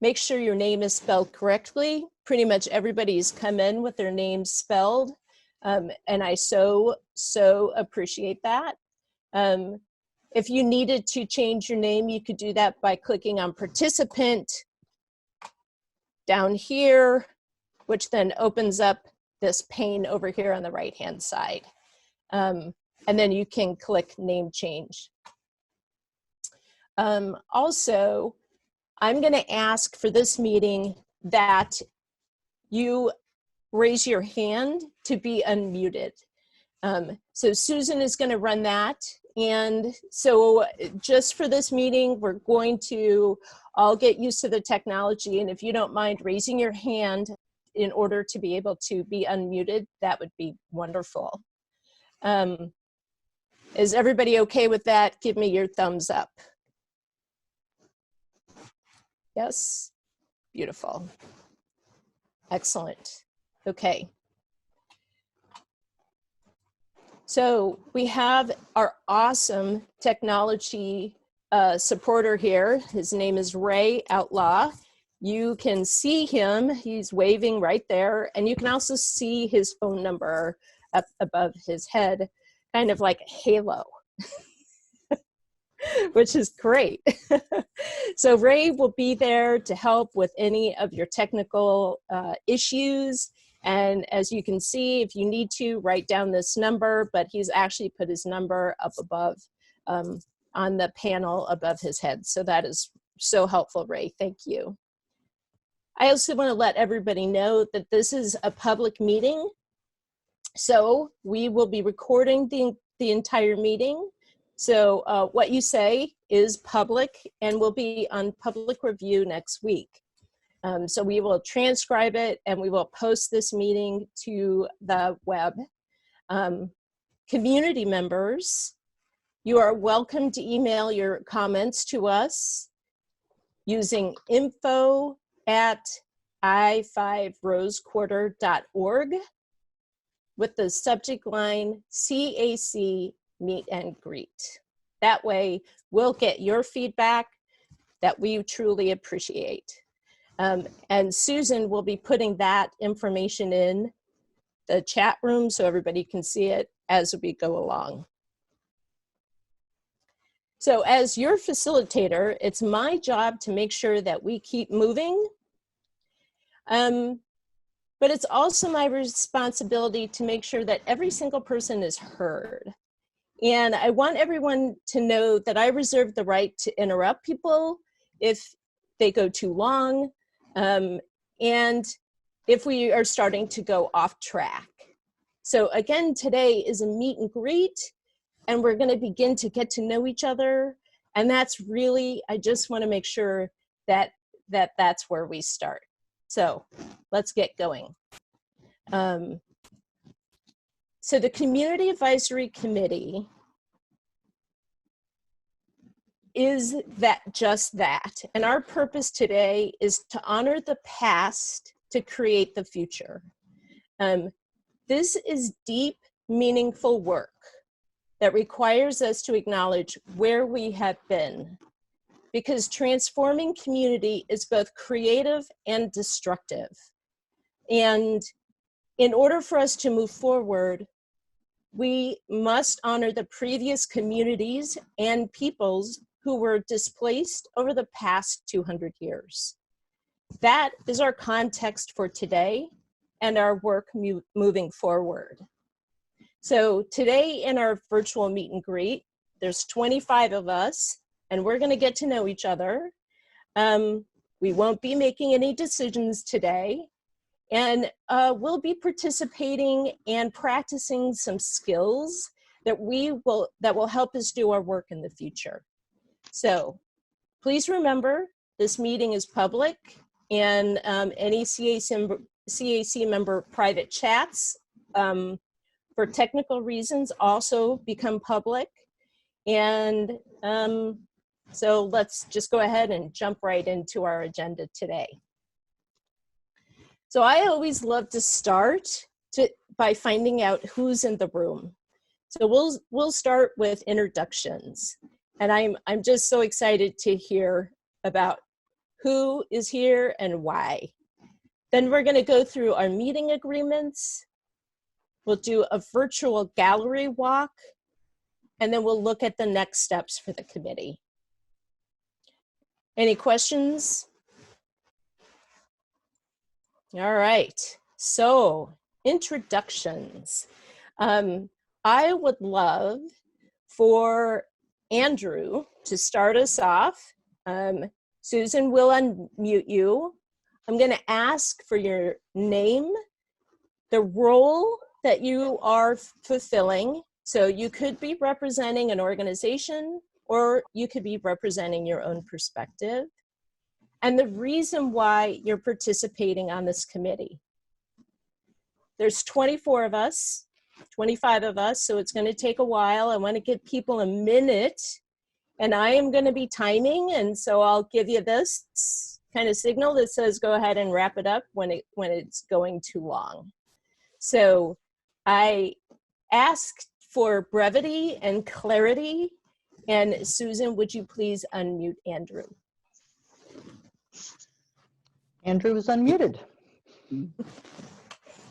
Make sure your name is spelled correctly. Pretty much everybody's come in with their name spelled, and I so appreciate that. If you needed to change your name, you could do that by clicking on participant down here, which then opens up this pane over here on the right-hand side. And then you can click name change. Also, I'm going to ask for this meeting that you raise your hand to be unmuted. So Susan is going to run that. And so just for this meeting, we're going to all get used to the technology. And if you don't mind raising your hand in order to be able to be unmuted, that would be wonderful. Is everybody okay with that? Give me your thumbs up. Yes, beautiful. Excellent. Okay. So we have our awesome technology supporter here. His name is Ray Outlaw. You can see him, he's waving right there, and you can also see his phone number up above his head, kind of like a halo, which is great. So Ray will be there to help with any of your technical issues. And as you can see, if you need to, write down this number, but he's actually put his number up above on the panel above his head. So that is so helpful, Ray. Thank you. I also want to let everybody know that this is a public meeting. So we will be recording the entire meeting. So what you say is public and will be on public review next week. So we will transcribe it and we will post this meeting to the web. Community members, you are welcome to email your comments to us using info@i5rosequarter.org with the subject line CAC Meet and Greet. That way we'll get your feedback that we truly appreciate. And Susan will be putting that information in the chat room so everybody can see it as we go along. So as your facilitator, it's my job to make sure that we keep moving. But it's also my responsibility to make sure that every single person is heard. And I want everyone to know that I reserve the right to interrupt people if they go too long, and if we are starting to go off track. So again, today is a meet and greet, and we're going to begin to get to know each other. And that's really, I just want to make sure that that's where we start. So let's get going. So the Community Advisory Committee is just that. And our purpose today is to honor the past to create the future. This is deep, meaningful work that requires us to acknowledge where we have been, because transforming community is both creative and destructive. And in order for us to move forward, we must honor the previous communities and peoples who were displaced over the past 200 years. That is our context for today and our work moving forward. So today in our virtual meet and greet, there's 25 of us, and we're going to get to know each other. We won't be making any decisions today, and we'll be participating and practicing some skills that will help us do our work in the future. So please remember, this meeting is public, and any CAC member private chats for technical reasons also become public. And so let's just go ahead and jump right into our agenda today. So I always love to start by finding out who's in the room. So we'll start with introductions. And I'm just so excited to hear about who is here and why. Then we're going to go through our meeting agreements. We'll do a virtual gallery walk, and then we'll look at the next steps for the committee. Any questions? All right, so introductions. I would love for Andrew to start us off. Susan will unmute you. I'm going to ask for your name, the role that you are fulfilling. So you could be representing an organization, or you could be representing your own perspective, and the reason why you're participating on this committee. There's 24 of us, 25 of us, so it's going to take a while. I want to give people a minute, and I am going to be timing, and so I'll give you this kind of signal that says go ahead and wrap it up when it's going too long. So I asked for brevity and clarity, and Susan, would you please unmute Andrew? Andrew is unmuted.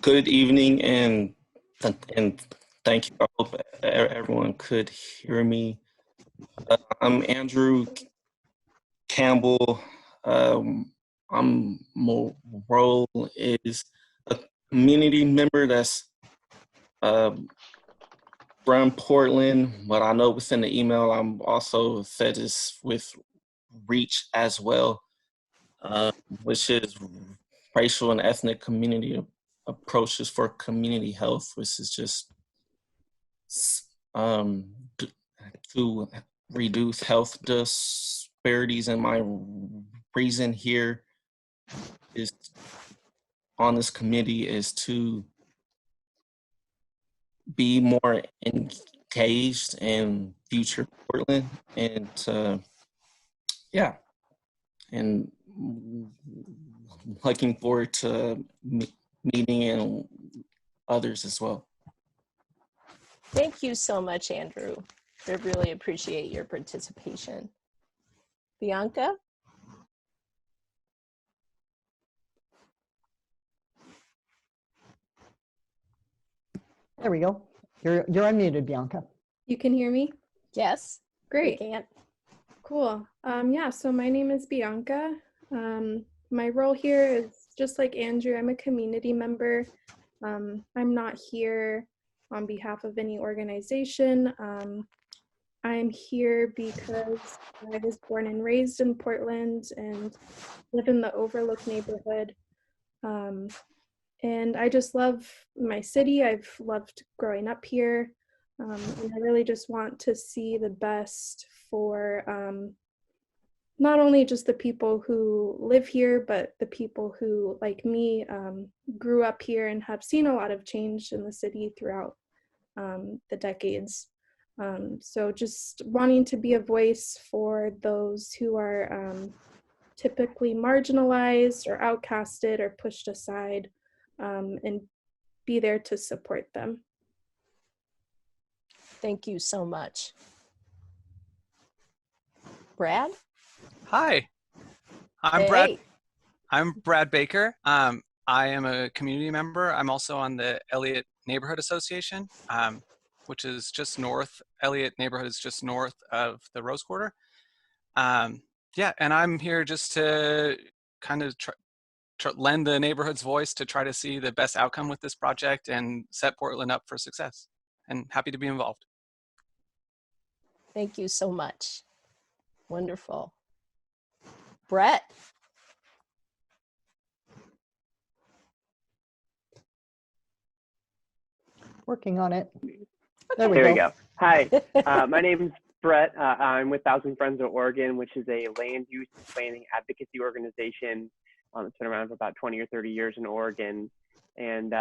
Good evening, and thank you. I hope everyone could hear me. I'm Andrew Campbell. My role is a community member that's from Portland, but I know within the email I'm also said this with REACH as well, which is racial and ethnic community approaches for community health, which is just to reduce health disparities. And my reason here is on this committee is to be more engaged in future Portland, and yeah, and looking forward to meeting and others as well. Thank you so much, Andrew. I really appreciate your participation. Bianca? There we go. You're unmuted, Bianca. You can hear me? Yes. Great. Can't. Cool. Yeah, so my name is Bianca. My role here is just like Andrew, I'm a community member. I'm not here on behalf of any organization. I'm here because I was born and raised in Portland and live in the Overlook neighborhood. And I just love my city. I've loved growing up here. And I really just want to see the best for not only just the people who live here, but the people who, like me, grew up here and have seen a lot of change in the city throughout the decades. So just wanting to be a voice for those who are typically marginalized or outcasted or pushed aside, and be there to support them. Thank you so much. Brad? Hi, I'm Brad Baker. I am a community member. I'm also on the Elliott Neighborhood Association, which is just north. Elliott Neighborhood is just north of the Rose Quarter. Yeah, and I'm here just to kind of lend the neighborhood's voice to try to see the best outcome with this project and set Portland up for success. And happy to be involved. Thank you so much. Wonderful. Brett? Working on it. Okay. There we go. Hi, my name's Brett. I'm with Thousand Friends of Oregon, which is a land use planning advocacy organization. It's been around for about 20 or 30 years in Oregon. And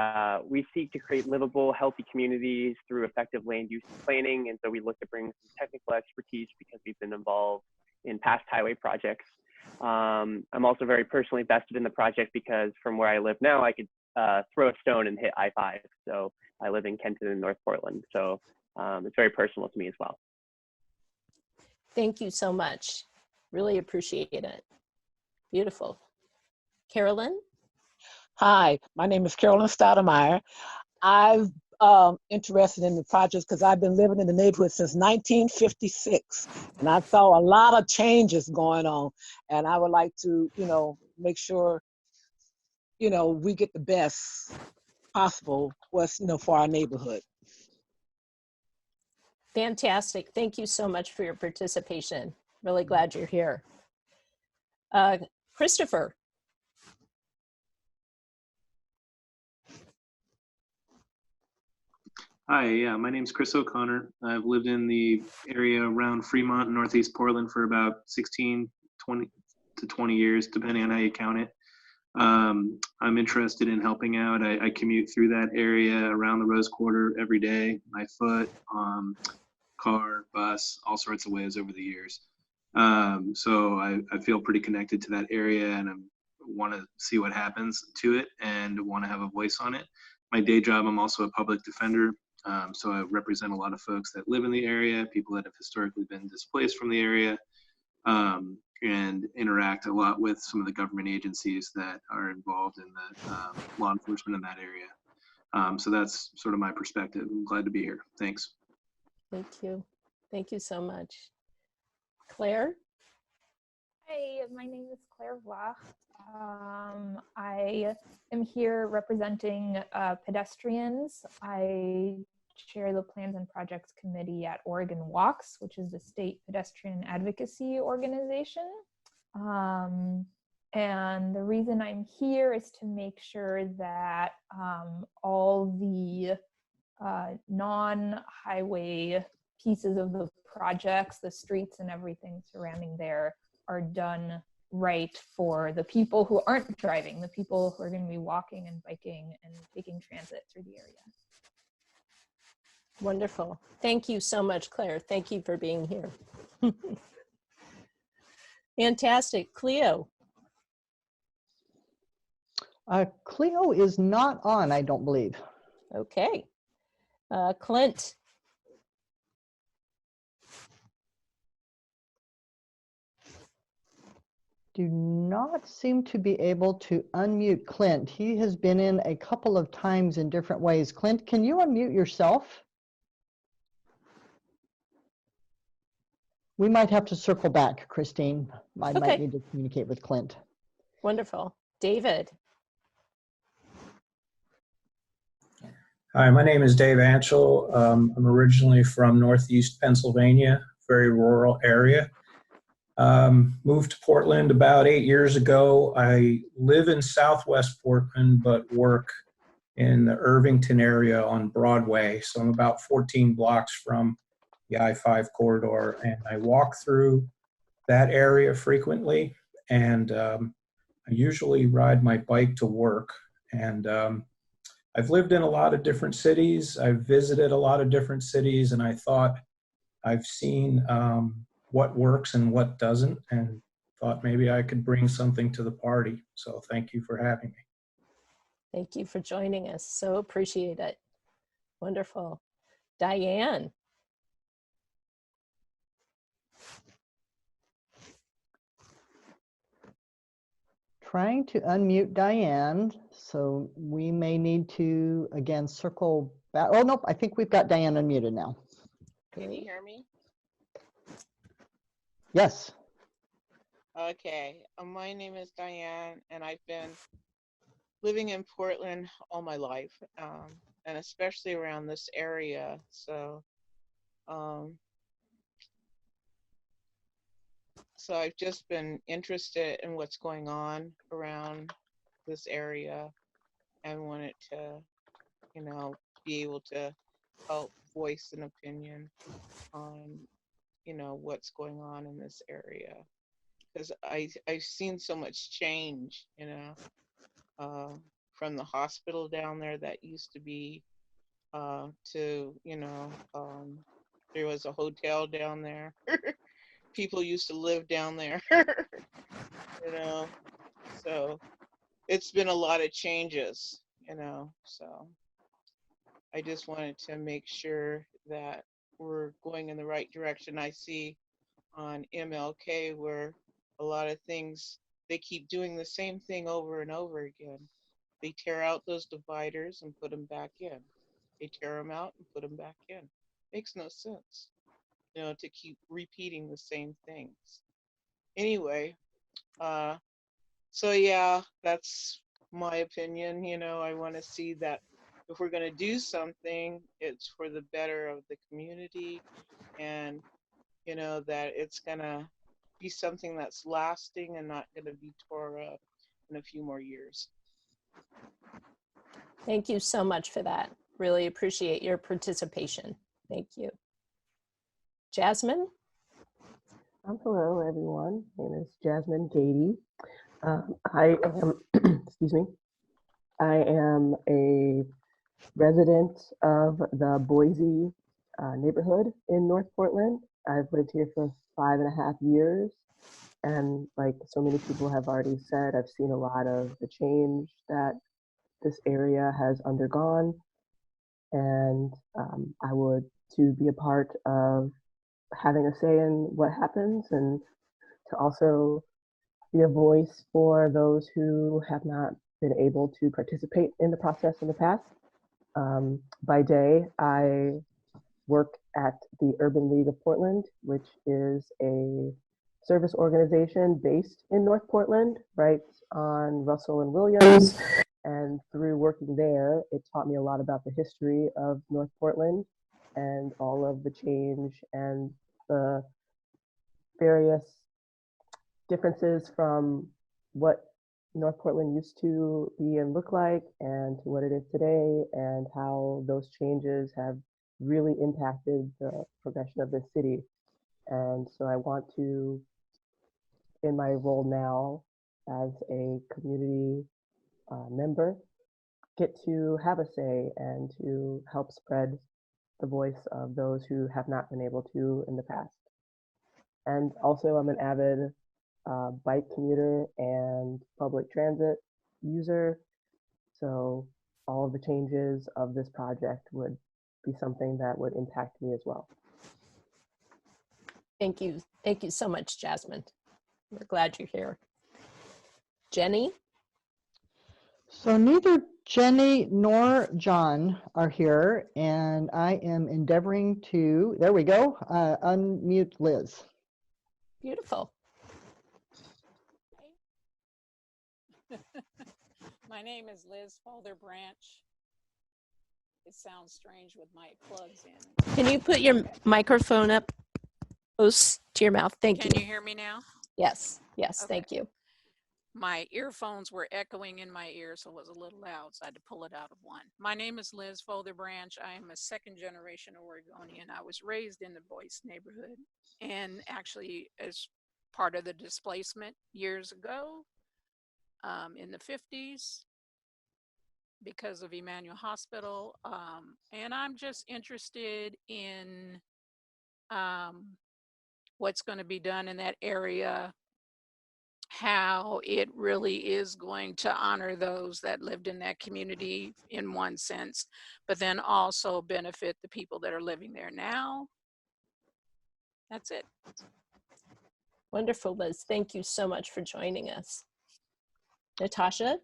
we seek to create livable, healthy communities through effective land use planning. And so we look to bring some technical expertise because we've been involved in past highway projects. I'm also very personally vested in the project because from where I live now, I could throw a stone and hit I-5. So I live in Kenton and North Portland. So it's very personal to me as well. Thank you so much. Really appreciate it. Beautiful. Carolyn? Hi, my name is Carolyn Stoudemire. I've interested in the projects because I've been living in the neighborhood since 1956, and I saw a lot of changes going on. And I would like to, make sure, we get the best possible what's, for our neighborhood. Fantastic. Thank you so much for your participation. Really glad you're here. Christopher? Hi, yeah, my name's Chris O'Connor. I've lived in the area around Fremont and Northeast Portland for about 16, 20 to 20 years, depending on how you count it. I'm interested in helping out. I commute through that area around the Rose Quarter every day, by foot, car, bus, all sorts of ways over the years. So I feel pretty connected to that area, and I want to see what happens to it and want to have a voice on it. My day job, I'm also a public defender. So I represent a lot of folks that live in the area, people that have historically been displaced from the area, and interact a lot with some of the government agencies that are involved in the law enforcement in that area. So that's sort of my perspective. I'm glad to be here. Thanks. Thank you. Thank you so much. Claire? Hi, my name is Claire Vlach. I am here representing pedestrians. I chair the Plans and Projects Committee at Oregon Walks, which is the state pedestrian advocacy organization. And the reason I'm here is to make sure that all the non-highway pieces of the projects, the streets and everything surrounding there are done right for the people who aren't driving, the people who are going to be walking and biking and taking transit through the area. Wonderful. Thank you so much, Claire. Thank you for being here. Fantastic. Cleo? Cleo is not on, I don't believe. Okay. Clint? Do not seem to be able to unmute Clint. He has been in a couple of times in different ways. Clint, can you unmute yourself? We might have to circle back, Christine. I might need to communicate with Clint. Wonderful. David? Hi, my name is Dave Ansel. I'm originally from Northeast Pennsylvania, very rural area. Moved to Portland about 8 years ago. I live in Southwest Portland, but work in the Irvington area on Broadway. So I'm about 14 blocks from the I-5 corridor, and I walk through that area frequently. And I usually ride my bike to work. And I've lived in a lot of different cities. I've visited a lot of different cities, and I thought I've seen what works and what doesn't, and thought maybe I could bring something to the party. So thank you for having me. Thank you for joining us. So appreciate it. Wonderful. Diane? Trying to unmute Diane, so we may need to, again, circle back. Oh, nope, I think we've got Diane unmuted now. Can you hear me? Yes. Okay, my name is Diane, and I've been living in Portland all my life, and especially around this area. So, so I've just been interested in what's going on around this area, and wanted to, be able to help voice an opinion on, what's going on in this area. Because I've seen so much change, from the hospital down there that used to be to, there was a hotel down there. People used to live down there, so it's been a lot of changes, so I just wanted to make sure that we're going in the right direction. I see on MLK where a lot of things they keep doing the same thing over and over again. They tear out those dividers and put them back in. They tear them out and put them back in. Makes no sense, you know, to keep repeating the same things. Anyway, so yeah, that's my opinion. You know, I want to see that if we're going to do something, it's for the better of the community, and you know that it's going to be something that's lasting and not going to be tore up in a few more years. Thank you so much for that. Really appreciate your participation. Thank you. Jasmine? Hello, everyone. My name is Jasmine Davey. I am, excuse me, I am a resident of the Boise neighborhood in North Portland. I've lived here for 5.5 years. And like so many people have already said, I've seen a lot of the change that this area has undergone. And I would to be a part of having a say in what happens, and to also be a voice for those who have not been able to participate in the process in the past. By day, I work at the Urban League of Portland, which is a service organization based in North Portland, right on Russell and Williams. And through working there, it taught me a lot about the history of North Portland and all of the change and the various differences from what North Portland used to be and look like and to what it is today, and how those changes have really impacted the progression of this city. And so I want to, in my role now as a community member, get to have a say and to help spread the voice of those who have not been able to in the past. And also I'm an avid bike commuter and public transit user. So all of the changes of this project would be something that would impact me as well. Thank you. Thank you so much, Jasmine. We're glad you're here. Jenny? So neither Jenny nor John are here, and I am endeavoring to, there we go, unmute Liz. Beautiful. My name is Liz Folder-Branch. It sounds strange with my plugs in. Can you put your microphone up close to your mouth? Thank you. Can you hear me now? Yes, yes, Okay. thank you. My earphones were echoing in my ear, so it was a little loud, so I had to pull it out of one. My name is Liz Folder-Branch. I am a second-generation Oregonian. I was raised in the Boise neighborhood, and actually as part of the displacement years ago in the 50s because of Emmanuel Hospital. And I'm just interested in what's going to be done in that area, how it really is going to honor those that lived in that community in one sense, but then also benefit the people that are living there now. That's it. Wonderful, Liz. Thank you so much for joining us. Natasha?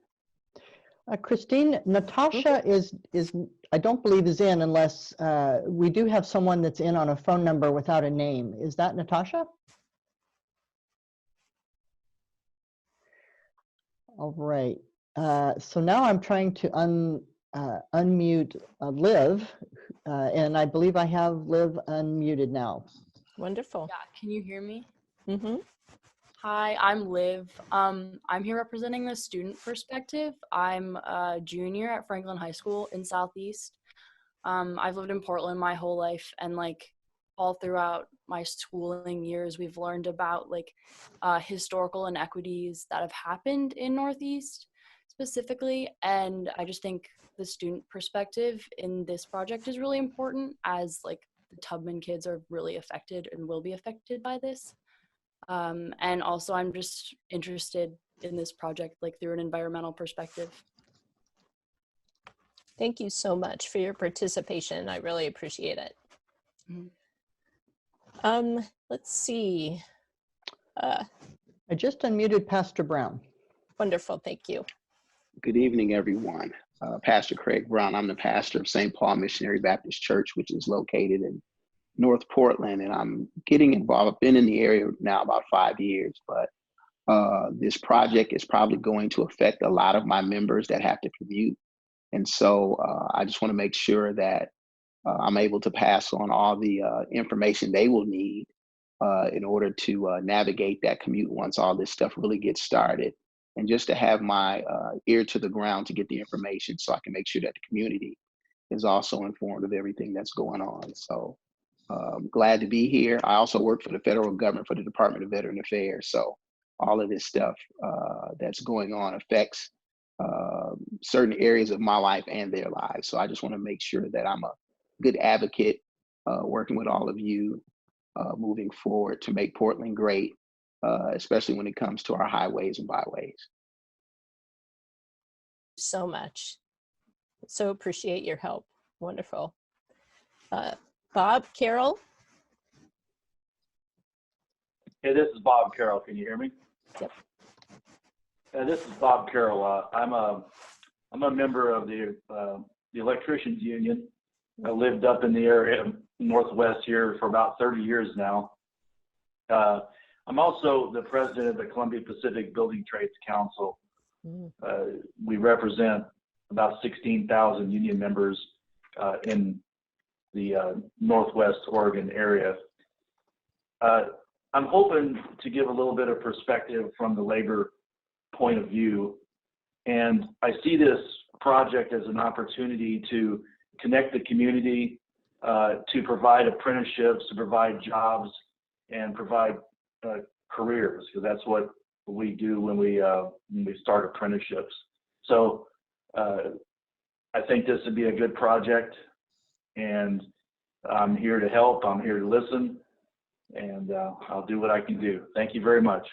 Christine, Natasha is I don't believe is in unless we do have someone that's in on a phone number without a name. Is that Natasha? All right. So now I'm trying to unmute Liv, and I believe I have Liv unmuted now. Wonderful. Yeah, can you hear me? Mm-hmm. Hi, I'm Liv. I'm here representing the student perspective. I'm a junior at Franklin High School in Southeast. I've lived in Portland my whole life, and like all throughout my schooling years, we've learned about like historical inequities that have happened in Northeast specifically. And I just think the student perspective in this project is really important, as like the Tubman kids are really affected and will be affected by this. And also I'm just interested in this project like through an environmental perspective. Thank you so much for your participation. I really appreciate it. Mm-hmm. Let's see. I I just unmuted Pastor Brown. Wonderful, thank you. Good evening, everyone. Pastor Craig Brown. I'm the pastor of St. Paul Missionary Baptist Church, which is located in North Portland, and I'm getting involved. I've been in the area now about 5 years, but this project is probably going to affect a lot of my members that have to commute. And so I just want to make sure that I'm able to pass on all the information they will need in order to navigate that commute once all this stuff really gets started. And just to have my ear to the ground to get the information so I can make sure that the community is also informed of everything that's going on. So glad to be here. I also work for the federal government for the Department of Veteran Affairs. So all of this stuff that's going on affects certain areas of my life and their lives. So I just want to make sure that I'm a good advocate working with all of you moving forward to make Portland great, especially when it comes to our highways and byways. So much. So appreciate your help. Wonderful. Bob, Carol? Hey, this is Bob Carroll. Can you hear me? Yep. This is Bob Carroll. I'm a member of the Electricians Union. I lived up in the area northwest here for about 30 years now. I'm also the president of the Columbia Pacific Building Trades Council. We represent about 16,000 union members in the Northwest Oregon area. I'm hoping to give a little bit of perspective from the labor point of view. And I see this project as an opportunity to connect the community, to provide apprenticeships, to provide jobs, and provide careers, because that's what we do when we start apprenticeships. So I think this would be a good project, and I'm here to help. I'm here to listen, and I'll do what I can do. Thank you very much.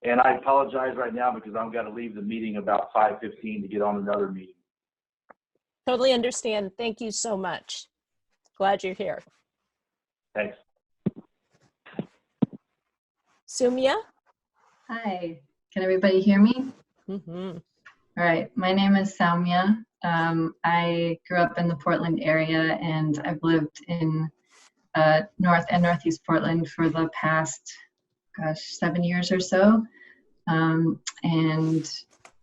And I apologize right now because I've got to leave the meeting about 5:15 to get on another meeting. Totally understand. Thank you so much. Glad you're here. Thanks. Sumya? Hi, can everybody hear me? Mm-hmm. All right, my name is Saumya. I grew up in the Portland area, and I've lived in North and Northeast Portland for the past, 7 years or so. And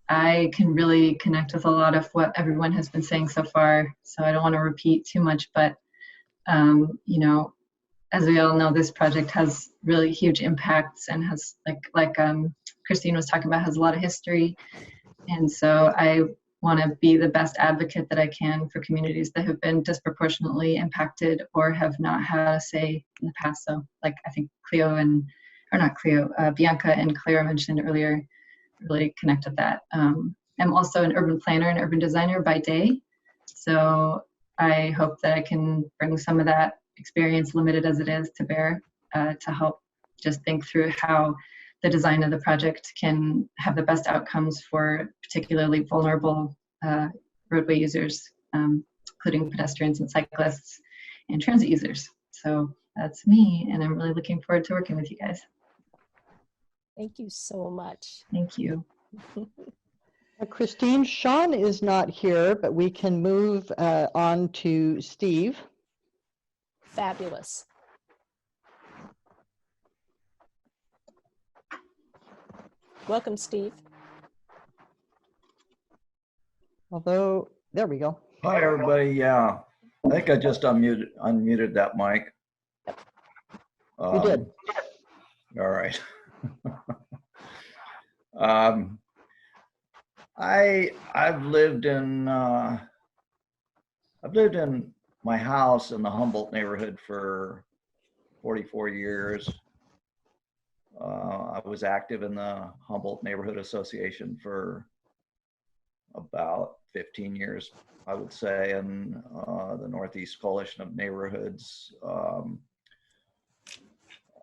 I can really connect with a lot of what everyone has been saying so far, so I don't want to repeat too much, but you know, as we all know, this project has really huge impacts and has, like Christine was talking about, has a lot of history. And so I want to be the best advocate that I can for communities that have been disproportionately impacted or have not had a say in the past. So like I think Bianca and Clara mentioned earlier, really connect with that. I'm also an urban planner and urban designer by day. So I hope that I can bring some of that experience, limited as it is, to bear to help just think through how the design of the project can have the best outcomes for particularly vulnerable roadway users, including pedestrians and cyclists and transit users. So that's me, and I'm really looking forward to working with you guys. Thank you so much. Thank you. Christine, Sean is not here, but we can move on to Steve. Fabulous. Welcome, Steve. Although, there we go. Hi, everybody. Yeah, I think I just unmuted that mic. You did. All right. I've lived in my house in the Humboldt neighborhood for 44 years. I was active in the Humboldt Neighborhood Association for about 15 years, I would say, and the Northeast Coalition of Neighborhoods.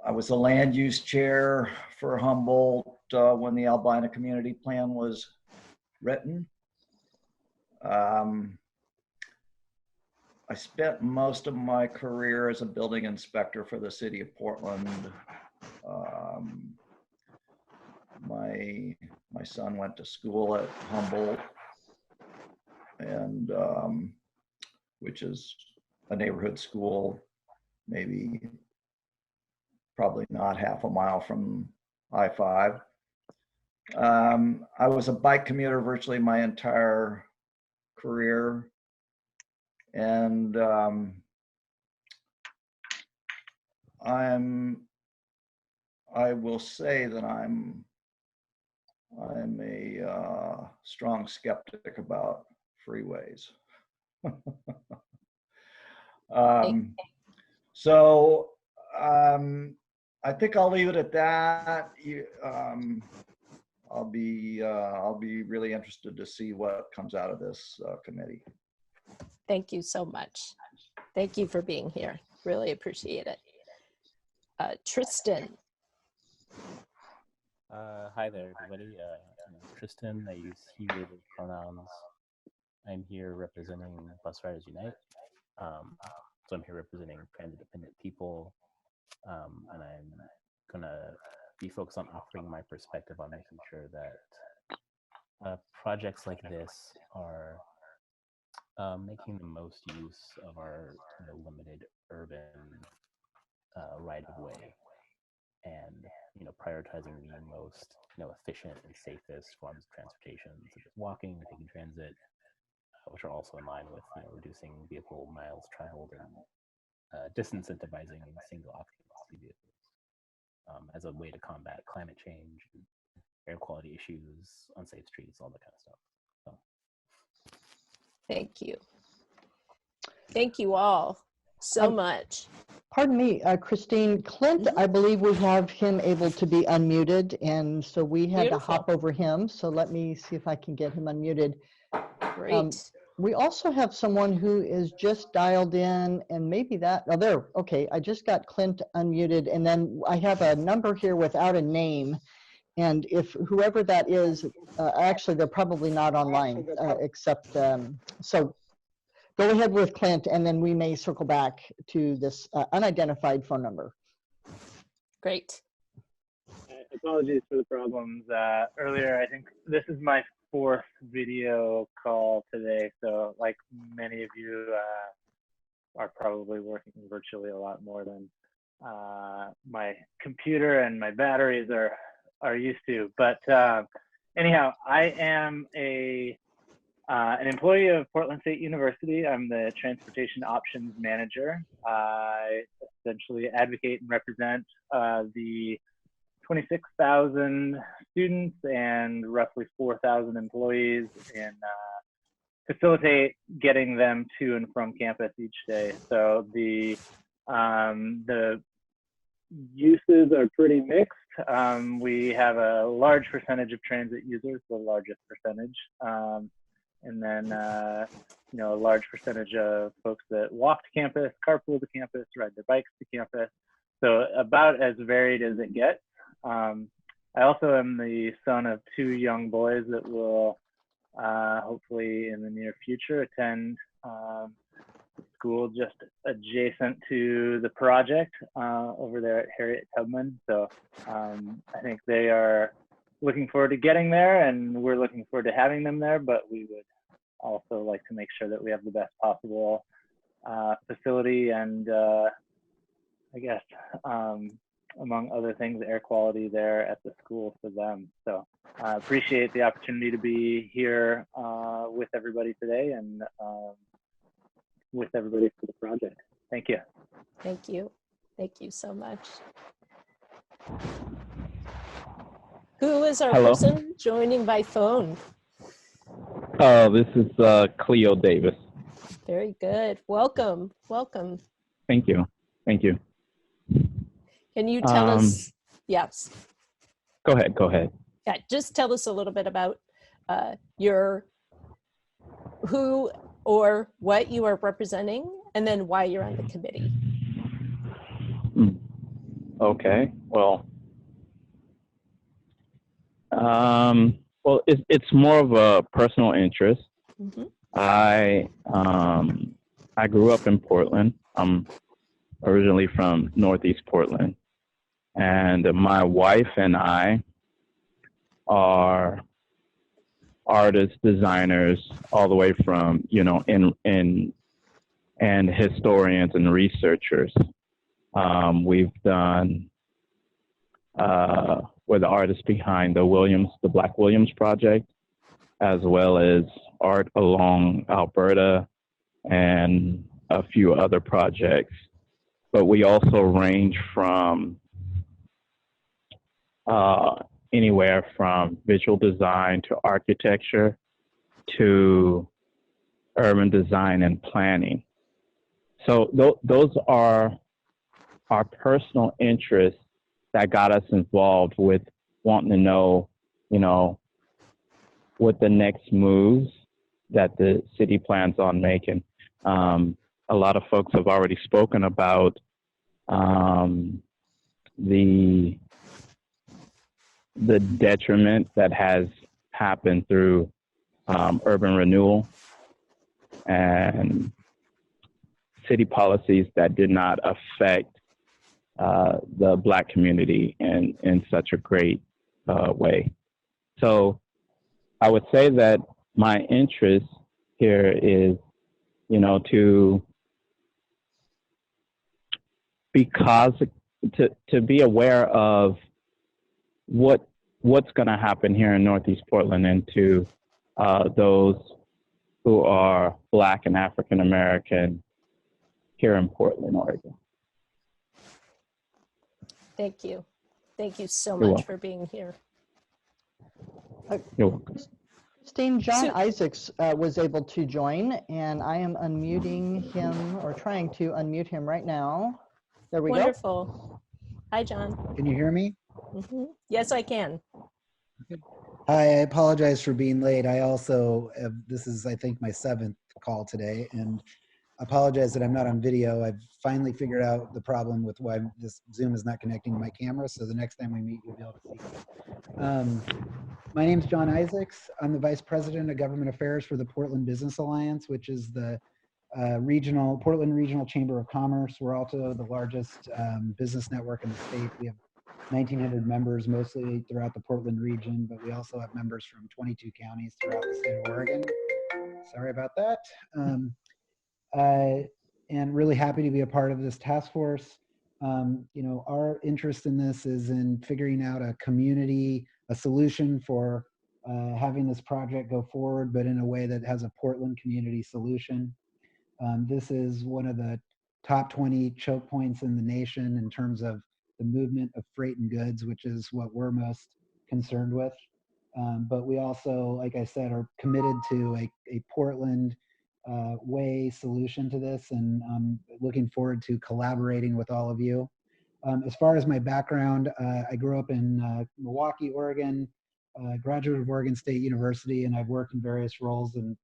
I was the land use chair for Humboldt when the Albina Community Plan was written. I spent most of my career as a building inspector for the city of Portland. my son went to school at Humboldt, and which is a neighborhood school, probably not half a mile from I-5. I was a bike commuter virtually my entire career, and I will say that I'm a strong skeptic about freeways. So I think I'll leave it at that. I'll be really interested to see what comes out of this committee. Thank you so much. Thank you for being here. Really appreciate it. Tristan. Hi there, everybody. I'm Tristan. I use he/her pronouns. I'm here representing Bus Riders Unite. So I'm here representing transit-dependent people, and I'm gonna be focused on offering my perspective on making sure that projects like this are making the most use of our limited urban right-of-way, and prioritizing the most efficient and safest forms of transportation, such as walking, taking transit, which are also in line with reducing vehicle miles traveled and disincentivizing single occupancy vehicles as a way to combat climate change, air quality issues, unsafe streets, all that kind of stuff. So. Thank you. Thank you all so much. Pardon me, Christine. Clint, I believe we have him able to be unmuted, and so we had to hop over him. So let me see if I can get him unmuted. Great. We also have someone who is just dialed in, and maybe that, oh, there, okay, I just got Clint unmuted, and then I have a number here without a name, and if whoever that is, actually, they're probably not online, except, so go ahead with Clint, and then we may circle back to this unidentified phone number. Great. Apologies for the problems earlier. I think this is my fourth video call today, so like many of you are probably working virtually a lot more than my computer and my batteries are used to. But anyhow, I am an employee of Portland State University. I'm the Transportation Options Manager. I essentially advocate and represent the 26,000 students and roughly 4,000 employees and facilitate getting them to and from campus each day. So the uses are pretty mixed. We have a large percentage of transit users, the largest percentage. And then, a large percentage of folks that walk to campus, carpool to campus, ride their bikes to campus. So about as varied as it gets. I also am the son of two young boys that will hopefully in the near future attend school just adjacent to the project over there at Harriet Tubman. So I think they are looking forward to getting there, and we're looking forward to having them there, but we would also like to make sure that we have the best possible facility and I guess among other things, air quality there at the school for them. So I appreciate the opportunity to be here with everybody today and with everybody for the project. Thank you. Thank you. Thank you so much. Who is our person joining by phone? This is Cleo Davis. Very good. Welcome. Welcome. Thank you. Thank you. Can you tell us? Yes. Go ahead. Go ahead. Yeah, just tell us a little bit about who or what you are representing, and then why you're on the committee. Okay. Well, it's more of a personal interest. Mm-hmm. I grew up in Portland. I'm originally from Northeast Portland, and my wife and I are artists, designers, all the way from, and historians and researchers. We've done, we're the artists behind the Black Williams Project, as well as art along Alberta and a few other projects. But we also range from anywhere from visual design to architecture to urban design and planning. So those are our personal interests that got us involved with wanting to know, what the next moves that the city plans on making. A lot of folks have already spoken about the detriment that has happened through urban renewal and city policies that did not affect the Black community in such a great way. So I would say that my interest here is, to be aware of what's going to happen here in Northeast Portland and to those who are Black and African American here in Portland, Oregon. Thank you. Thank you so You're much welcome. for being here. You're welcome. Christine, John Isaacs was able to join, and I am unmuting him, or trying to unmute him right now. There we go. Wonderful. Hi, John. Can you hear me? Yes, I can. Hi, I apologize for being late. I also, this is, I think, my 7th call today, and apologize that I'm not on video. I've finally figured out the problem with why this Zoom is not connecting to my camera, so the next time we meet, you'll be able to see me. My name's John Isaacs. I'm the Vice President of Government Affairs for the Portland Business Alliance, which is the Portland Regional Chamber of Commerce. We're also the largest business network in the state. We have 1,900 members, mostly throughout the Portland region, but we also have members from 22 counties throughout the state of Oregon. Sorry about that. And really happy to be a part of this task force. Our interest in this is in figuring out a solution for having this project go forward, but in a way that has a Portland community solution. This is one of the top 20 choke points in the nation in terms of the movement of freight and goods, which is what we're most concerned with. But we also, like I said, are committed to a Portland way solution to this, and I'm looking forward to collaborating with all of you. As far as my background, I grew up in Milwaukee, Oregon, graduate of Oregon State University, and I've worked in various roles in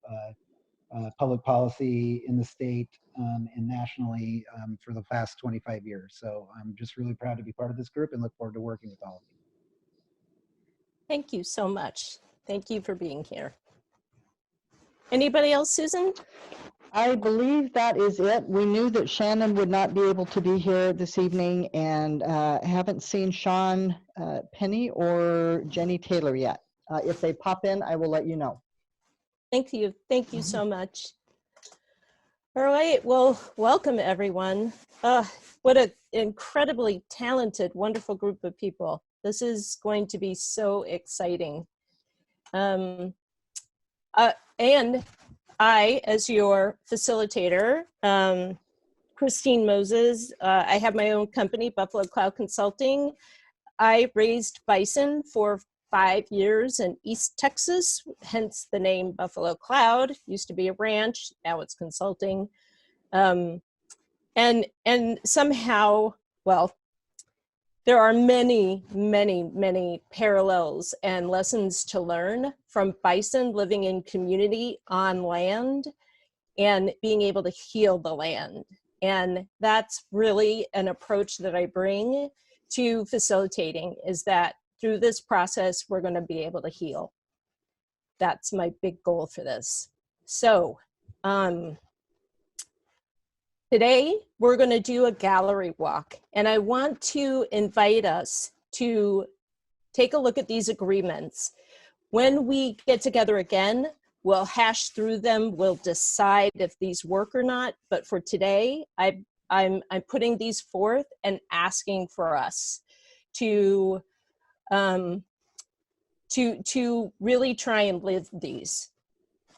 public policy in the state and nationally for the past 25 years. So I'm just really proud to be part of this group and look forward to working with all of you. Thank you so much. Thank you for being here. Anybody else, Susan? I believe that is it. We knew that Shannon would not be able to be here this evening, and haven't seen Sean Penny or Jenny Taylor yet. If they pop in, I will let you know. Thank you. Thank you so much. All right. Well, welcome, everyone. What an incredibly talented, wonderful group of people. This is going to be so exciting. And I, as your facilitator, Christine Moses, I have my own company, Buffalo Cloud Consulting. I raised bison for 5 years in East Texas, hence the name Buffalo Cloud. Used to be a ranch, now it's consulting. And somehow, well, there are many, many, many parallels and lessons to learn from bison living in community on land and being able to heal the land. And that's really an approach that I bring to facilitating, is that through this process, we're going to be able to heal. That's my big goal for this. So today, we're going to do a gallery walk, and I want to invite us to take a look at these agreements. When we get together again, we'll hash through them, we'll decide if these work or not. But for today, I'm putting these forth and asking for us to really try and live these.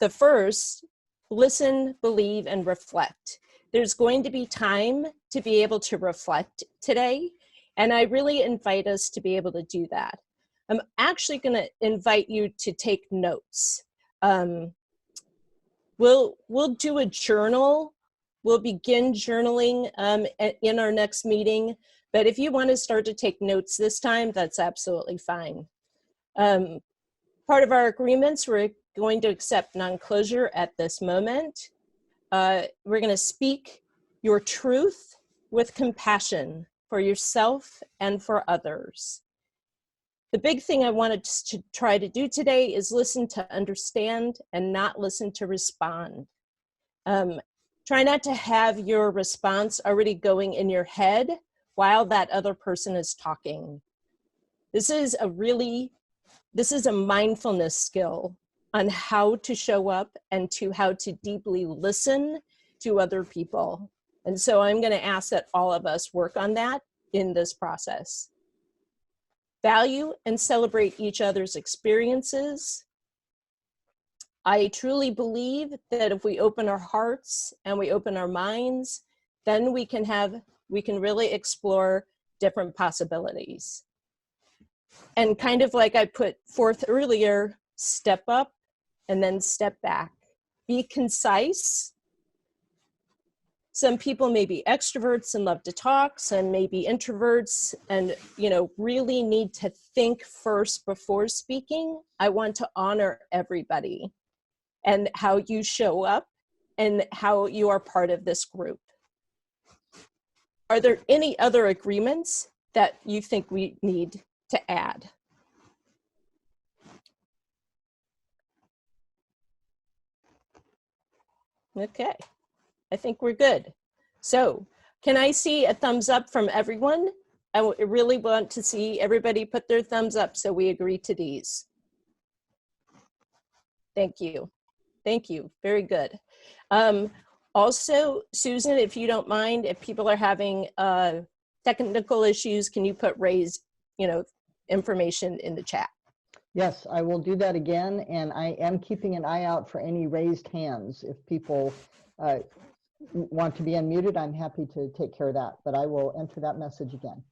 The first, listen, believe, and reflect. There's going to be time to be able to reflect today, and I really invite us to be able to do that. I'm actually going to invite you to take notes. We'll do a journal. We'll begin journaling in our next meeting, but if you want to start to take notes this time, that's absolutely fine. Part of our agreements, we're going to accept non-closure at this moment. We're going to speak your truth with compassion for yourself and for others. The big thing I wanted to try to do today is listen to understand and not listen to respond. Try not to have your response already going in your head while that other person is talking. This is a mindfulness skill on how to show up and how to deeply listen to other people. And so I'm going to ask that all of us work on that in this process. Value and celebrate each other's experiences. I truly believe that if we open our hearts and we open our minds, then we can really explore different possibilities. And kind of like I put forth earlier, step up and then step back. Be concise. Some people may be extroverts and love to talk, some may be introverts and really need to think first before speaking. I want to honor everybody and how you show up and how you are part of this group. Are there any other agreements that you think we need to add? Okay, I think we're good. So can I see a thumbs up from everyone? I really want to see everybody put their thumbs up so we agree to these. Thank you. Thank you. Very good. Also, Susan, if you don't mind, if people are having technical issues, can you put raised, information in the chat? Yes, I will do that again, and I am keeping an eye out for any raised hands. If people want to be unmuted, I'm happy to take care of that, but I will enter that message again.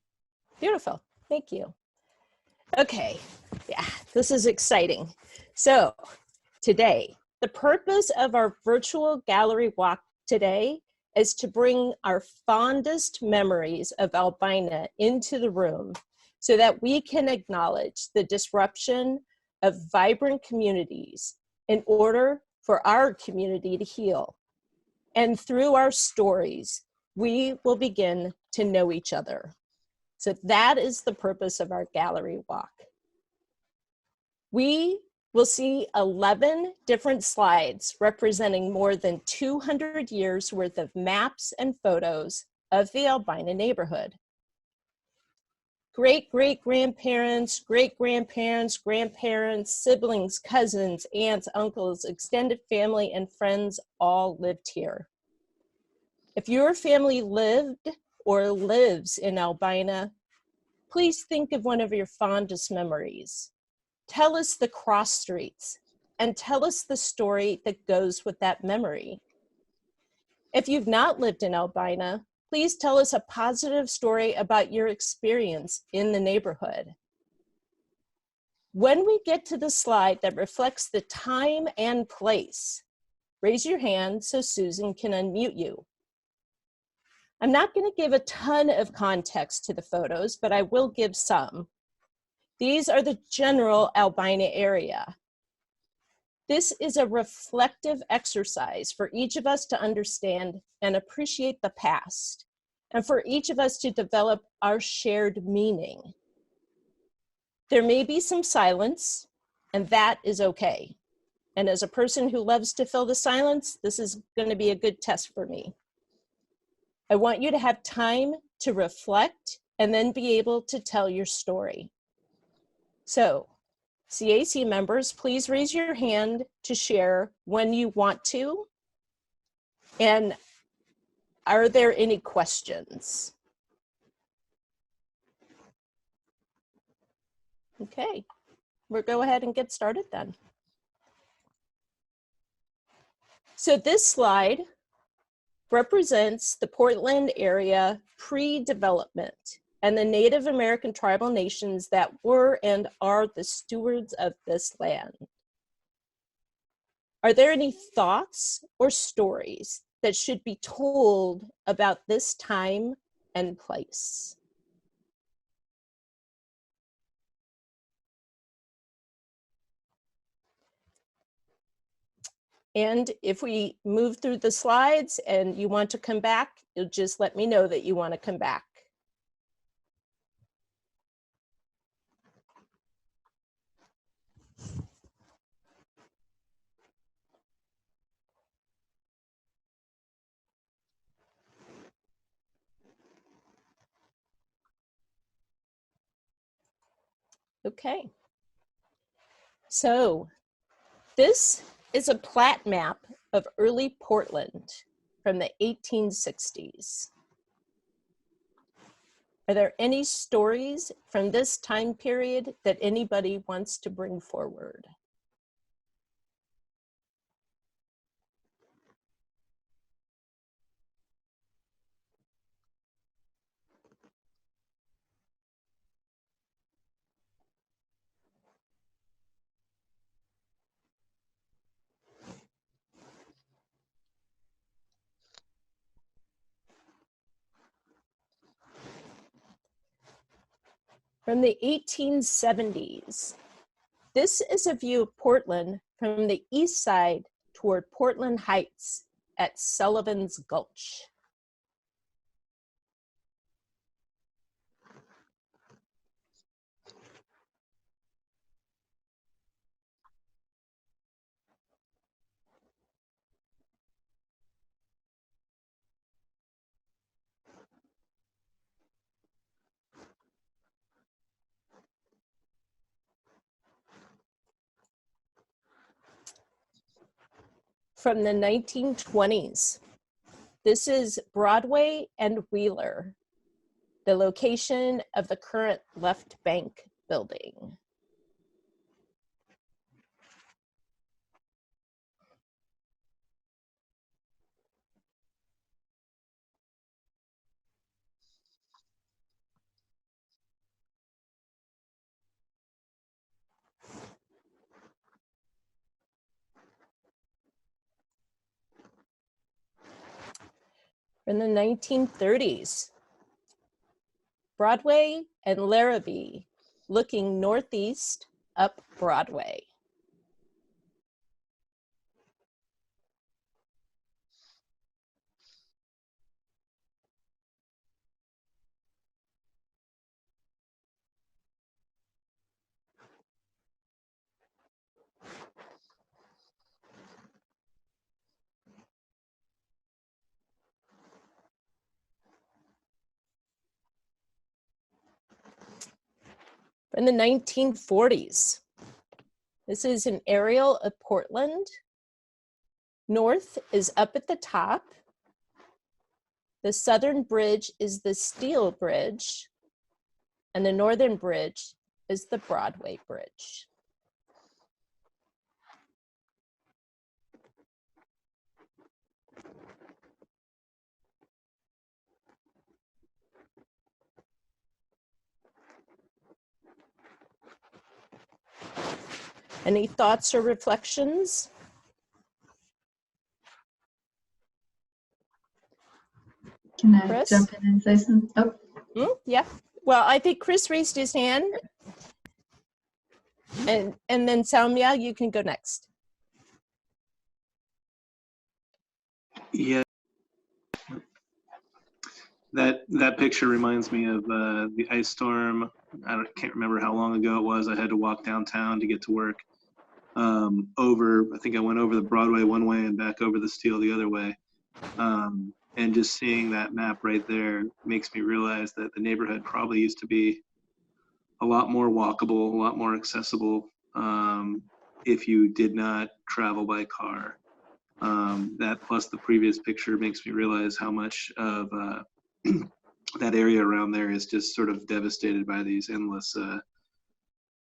Beautiful. Thank you. Okay. Yeah, this is exciting. So today, the purpose of our virtual gallery walk today is to bring our fondest memories of Albina into the room so that we can acknowledge the disruption of vibrant communities in order for our community to heal. And through our stories, we will begin to know each other. So that is the purpose of our gallery walk. We will see 11 different slides representing more than 200 years worth of maps and photos of the Albina neighborhood. Great-great-grandparents, great-grandparents, grandparents, siblings, cousins, aunts, uncles, extended family, and friends all lived here. If your family lived or lives in Albina, please think of one of your fondest memories. Tell us the cross streets and tell us the story that goes with that memory. If you've not lived in Albina, please tell us a positive story about your experience in the neighborhood. When we get to the slide that reflects the time and place, raise your hand so Susan can unmute you. I'm not going to give a ton of context to the photos, but I will give some. These are the general Albina area. This is a reflective exercise for each of us to understand and appreciate the past, and for each of us to develop our shared meaning. There may be some silence, and that is okay. And as a person who loves to fill the silence, this is going to be a good test for me. I want you to have time to reflect and then be able to tell your story. So CAC members, please raise your hand to share when you want to. And are there any questions? Okay, we'll go ahead and get started then. So this slide represents the Portland area pre-development and the Native American tribal nations that were and are the stewards of this land. Are there any thoughts or stories that should be told about this time and place? And if we move through the slides and you want to come back, you'll just let me know that you want to come back. Okay. So this is a plat map of early Portland from the 1860s. Are there any stories from this time period that anybody wants to bring forward? From the 1870s, this is a view of Portland from the east side toward Portland Heights at Sullivan's Gulch. From the 1920s, this is Broadway and Wheeler, the location of the current Left Bank building. In the 1930s, Broadway and Larrabee looking northeast up Broadway. In the 1940s, this is an aerial of Portland. North is up at the top. The southern bridge is the Steel Bridge, and the northern bridge is the Broadway Bridge. Any thoughts or reflections? Can I Chris? jump in and say something? Oh. Yeah. Well, I think Chris raised his hand. And then Soumya, you can go next. Yeah, that picture reminds me of the ice storm. Can't remember how long ago it was. I had to walk downtown to get to work. I think I went over the Broadway one way and back over the Steel the other way. And just seeing that map right there makes me realize that the neighborhood probably used to be a lot more walkable, a lot more accessible. if you did not travel by car. That plus the previous picture makes me realize how much of that area around there is just sort of devastated by these endless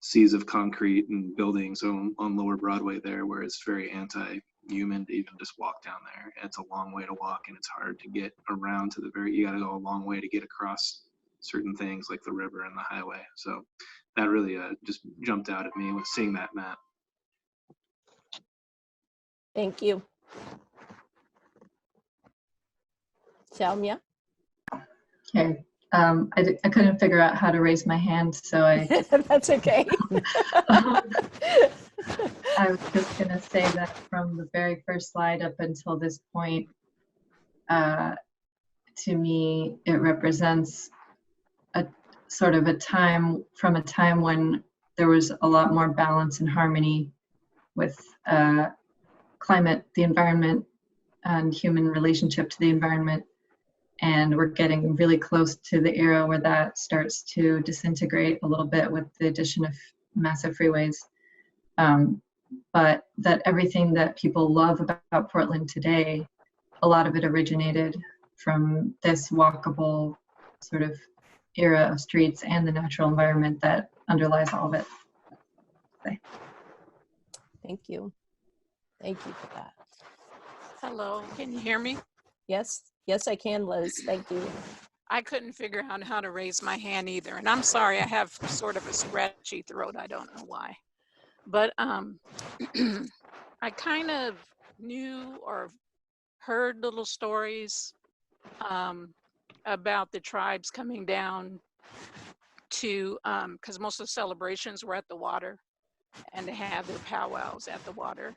seas of concrete and buildings on Lower Broadway there, where it's very anti-human to even just walk down there. It's a long way to walk, and it's hard to get around to you got to go a long way to get across certain things like the river and the highway. So that really just jumped out at me with seeing that map. Thank you. Shalmia? Okay. I couldn't figure out how to raise my hand, so I. That's okay. I was just going to say that from the very first slide up until this point, to me, it represents a sort of a time when there was a lot more balance and harmony with climate, the environment, and human relationship to the environment. And we're getting really close to the era where that starts to disintegrate a little bit with the addition of massive freeways. But that everything that people love about Portland today, a lot of it originated from this walkable sort of era of streets and the natural environment that underlies all of it. Thank you. Thank you for that. Hello, can you hear me? Yes, yes, I can, Liz. Thank you. I couldn't figure out how to raise my hand either. And I'm sorry, I have sort of a scratchy throat. I don't know why. But I kind of knew or heard little stories about the tribes coming down to, because most of the celebrations were at the water, and to have their powwows at the water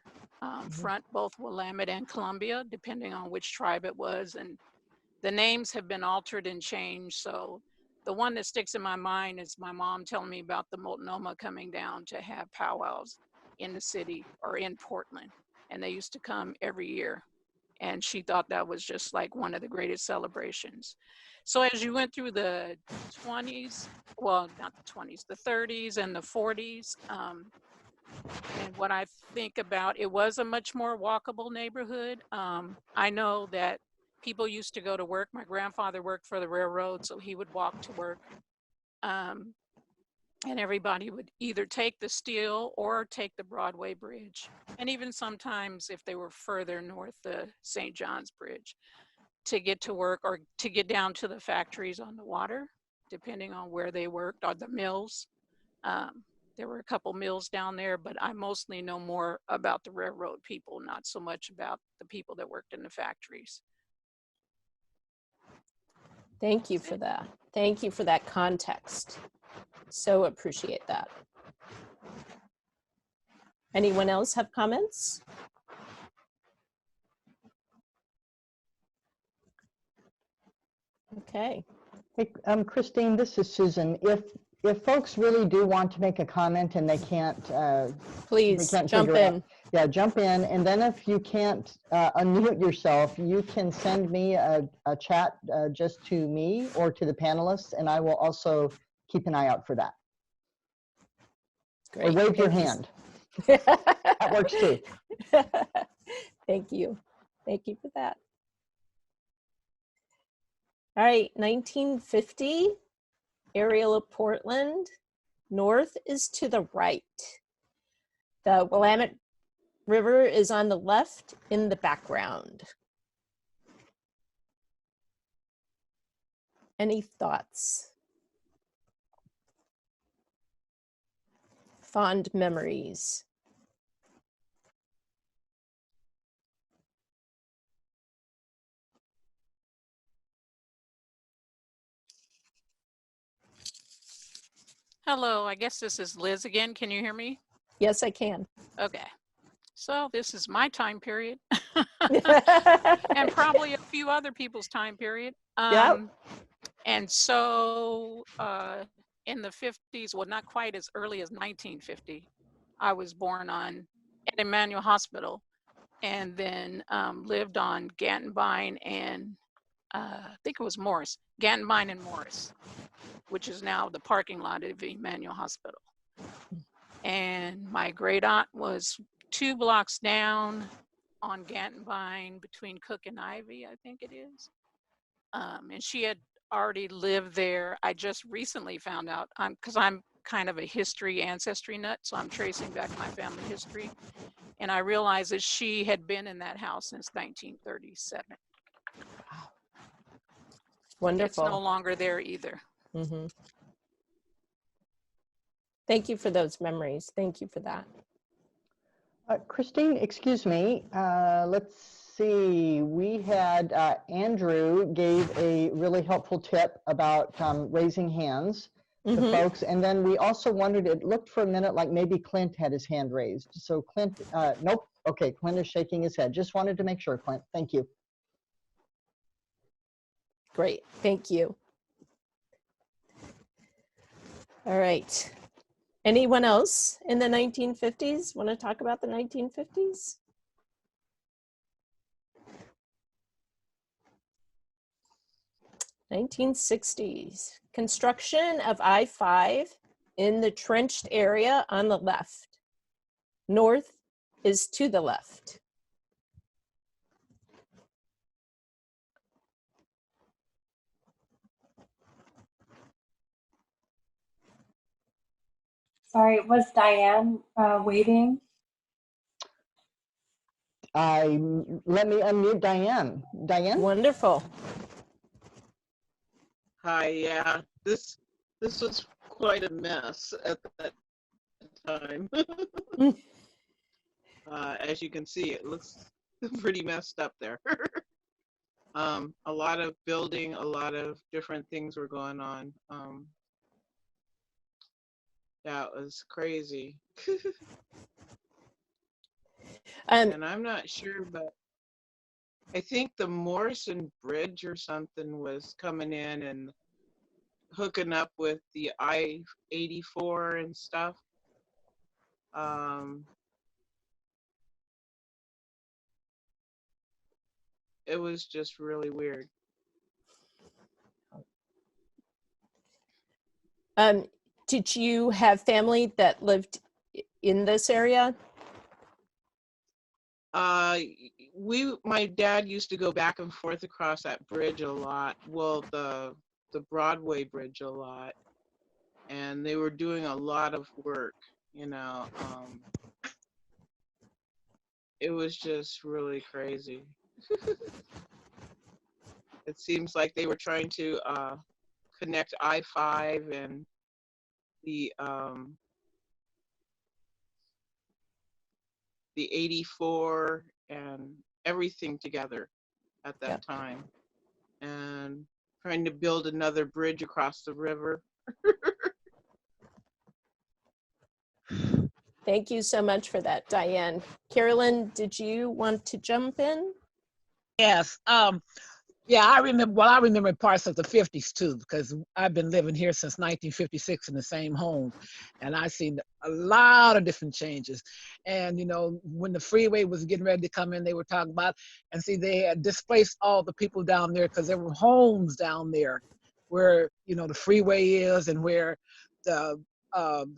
front, both Willamette and Columbia, depending on which tribe it was. And the names have been altered and changed. So the one that sticks in my mind is my mom telling me about the Multnomah coming down to have powwows in the city or in Portland. And they used to come every year. And she thought that was just like one of the greatest celebrations. So as you went through the 20s, well, not the 20s, the 30s and the 40s, and what I think about, it was a much more walkable neighborhood. I know that people used to go to work. My grandfather worked for the railroad, so he would walk to work. And everybody would either take the Steel or take the Broadway Bridge. And even sometimes if they were further north, the St. John's Bridge, to get to work or to get down to the factories on the water, depending on where they worked, or the mills. There were a couple mills down there, but I mostly know more about the railroad people, not so much about the people that worked in the factories. Thank you for that. Thank you for that context. So appreciate that. Anyone else have comments? Okay. Hey, Christine, this is Susan. If folks really do want to make a comment and they can't, please jump in. Yeah, jump in. And then if you can't unmute yourself, you can send me a chat just to me or to the panelists, and I will also keep an eye out for that. Great. Or wave your hand. That works too. Thank you. Thank you for that. All right, 1950, aerial of Portland. North is to the right. The Willamette River is on the left in the background. Any thoughts? Fond memories? Hello, I guess this is Liz again. Can you hear me? Yes, I can. Okay. So this is my time period and probably a few other people's time period. And so in the 50s, well, not quite as early as 1950, I was born at Emmanuel Hospital, and then lived on Gantenbein and I think it was Morris, Gantenbein and Morris, which is now the parking lot of Emmanuel Hospital. And my great aunt was 2 blocks down on Ganton Vine between Cook and Ivy, I think it is. And she had already lived there. I just recently found out, because I'm kind of a ancestry nut, so I'm tracing back my family history. And I realized that she had been in that house since 1937. Wonderful. It's no longer there either. Mm-hmm. Thank you for those memories. Thank you for that. Christine, excuse me. Let's see. We had Andrew gave a really helpful tip about raising hands to folks. And then we also wondered, it looked for a minute like maybe Clint had his hand raised. So Clint, nope. Okay, Clint is shaking his head. Just wanted to make sure, Clint. Thank you. Great. Thank you. All right. Anyone else in the 1950s want to talk about the 1950s? '60s. Construction of I-5 in the trenched area on the left. North is to the left. Sorry, was Diane waiting? Let me unmute Diane. Diane? Wonderful. Hi, yeah, this was quite a mess at that time. As you can see, it looks pretty messed up there. A lot of building, a lot of different things were going on. That was crazy. And I'm not sure, but I think the Morrison Bridge or something was coming in and hooking up with the I-84 and stuff. It was just really weird. Did you have family that lived in this area? My dad used to go back and forth across that bridge a lot. Well, the Broadway bridge a lot, and they were doing a lot of work, you know. It was just really crazy. It seems like they were trying to connect I-5 and the 84 and everything together at that time, and trying to build another bridge across the river. Thank you so much for that, Diane. Carolyn, did you want to jump in? Yes. Yeah, I remember parts of the 50s too, because I've been living here since 1956 in the same home, and I've seen a lot of different changes. And, you know, when the freeway was getting ready to come in, they were talking about, and see, they had displaced all the people down there because there were homes down there where, you know, the freeway is and where the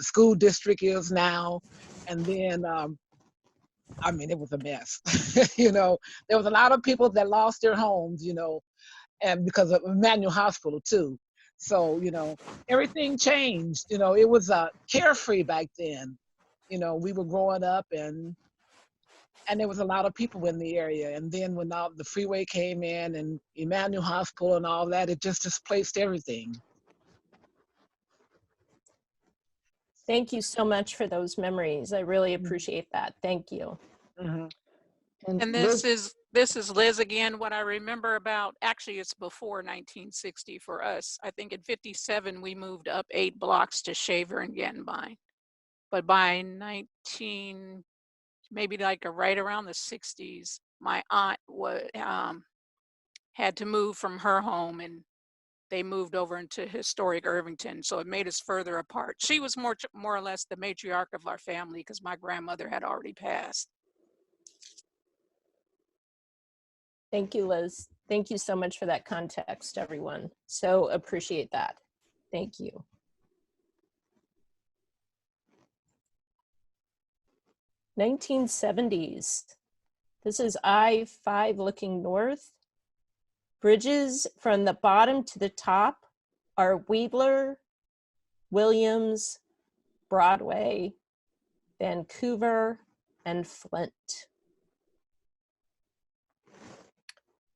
school district is now. And then, I mean, it was a mess. You know, there was a lot of people that lost their homes, you know, and because of Emmanuel Hospital too. So, you know, everything changed. You know, it was carefree back then. You know, we were growing up and there was a lot of people in the area. And then when the freeway came in and Emmanuel Hospital and all that, it just displaced everything. Thank you so much for those memories. I really appreciate that. Thank you. Mm-hmm. And this is Liz again. What I remember about, actually it's before 1960 for us. I think in 57 we moved up 8 blocks to Shaver and Ganton. But by maybe like right around the 60s, my aunt had to move from her home, and they moved over into historic Irvington, so it made us further apart. She was more or less the matriarch of our family because my grandmother had already passed. Thank you, Liz. Thank you so much for that context, everyone. So appreciate that. Thank you. 1970s. This is I-5 looking north. Bridges from the bottom to the top are Wheeler, Williams, Broadway, Vancouver, and Flint.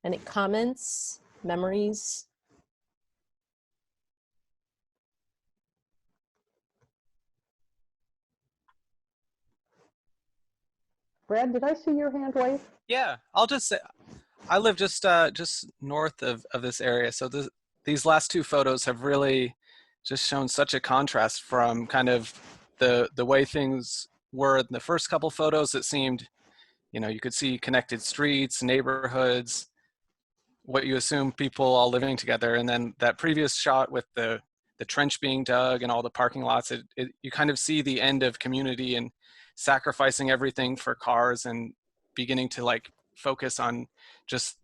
Any comments, memories? Brad, did I see your hand wave? Yeah, I'll just say, I live just north of this area, so these last two photos have really just shown such a contrast from kind of the way things were in the first couple photos. It seemed, you know, you could see connected streets, neighborhoods, what you assume people all living together, and then that previous shot with the trench being dug and all the parking lots, you kind of see the end of community and sacrificing everything for cars and beginning to like focus on just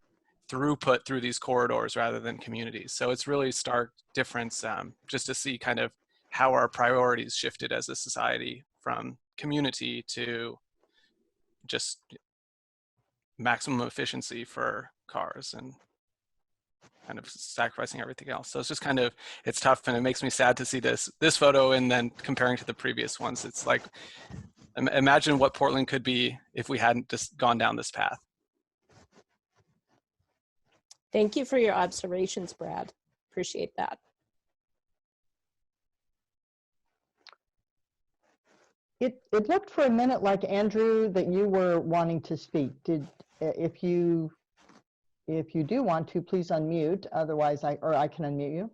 throughput through these corridors rather than communities. So it's really stark difference just to see kind of how our priorities shifted as a society from community to just maximum efficiency for cars and kind of sacrificing everything else. So it's just kind of, it's tough, and it makes me sad to see this photo and then comparing to the previous ones. It's like, imagine what Portland could be if we hadn't just gone down this path. Thank you for your observations, Brad. Appreciate that. It looked for a minute like, Andrew, that you were wanting to speak. If you do want to, please unmute. Otherwise, I can unmute you.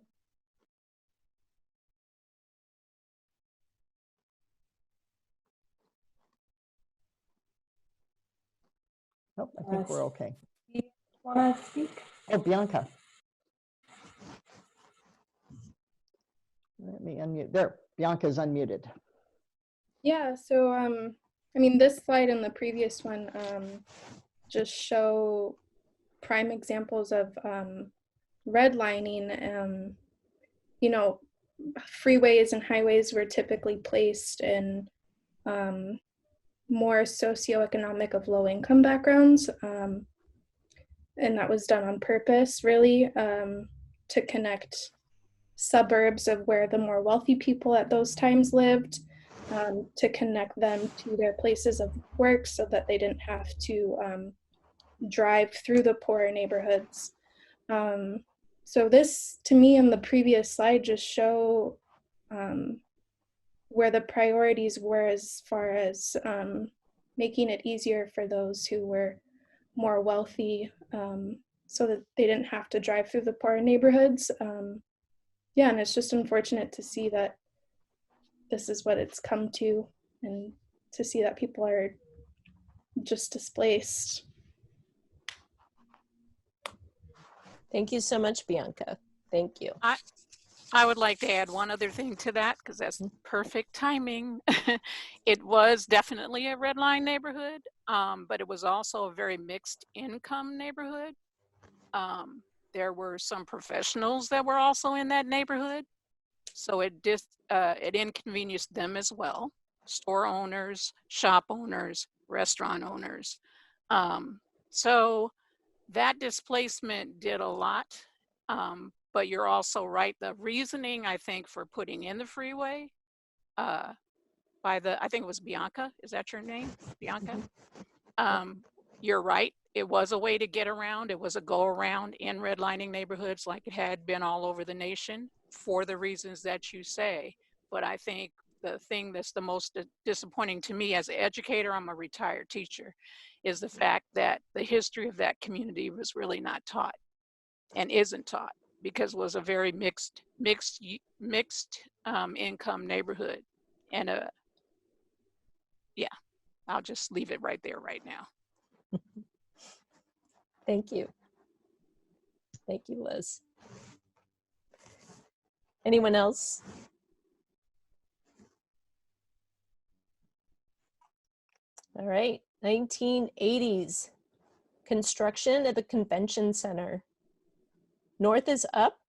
Nope, I think we're okay. You want to speak? Oh, Bianca. Let me unmute. There, Bianca's unmuted. Yeah, so I mean, this slide and the previous one just show prime examples of redlining. You know, freeways and highways were typically placed in more socioeconomic of low-income backgrounds, and that was done on purpose, really, to connect suburbs of where the more wealthy people at those times lived, to connect them to their places of work so that they didn't have to drive through the poorer neighborhoods. So this, to me, in the previous slide, just show where the priorities were as far as making it easier for those who were more wealthy, so that they didn't have to drive through the poorer neighborhoods. Yeah, and it's just unfortunate to see that this is what it's come to, and to see that people are just displaced. Thank you so much, Bianca. Thank you. I would like to add one other thing to that, because that's perfect timing. It was definitely a red line neighborhood, but it was also a very mixed income neighborhood. There were some professionals that were also in that neighborhood, so it inconvenienced them as well. Store owners, shop owners, restaurant owners. So that displacement did a lot, but you're also right. The reasoning, I think, for putting in the freeway by I think it was Bianca, is that your name, Bianca? You're right. It was a way to get around. It was a go around in redlining neighborhoods like it had been all over the nation for the reasons that you say. But I think the thing that's the most disappointing to me as an educator, I'm a retired teacher, is the fact that the history of that community was really not taught and isn't taught, because it was a very mixed income neighborhood. And yeah, I'll just leave it right there right now. Thank you. Thank you, Liz. Anyone else? All right, 1980s. Construction at the convention center. North is up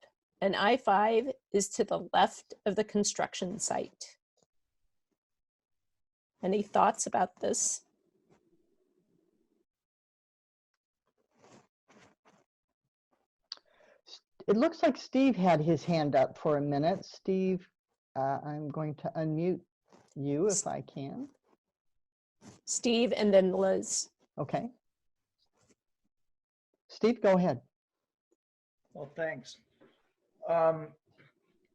and I-5 is to the left of the construction site. Any thoughts about this? It looks like Steve had his hand up for a minute. Steve, I'm going to unmute you if I can. Steve and then Liz. Okay. Steve, go ahead. Well, thanks.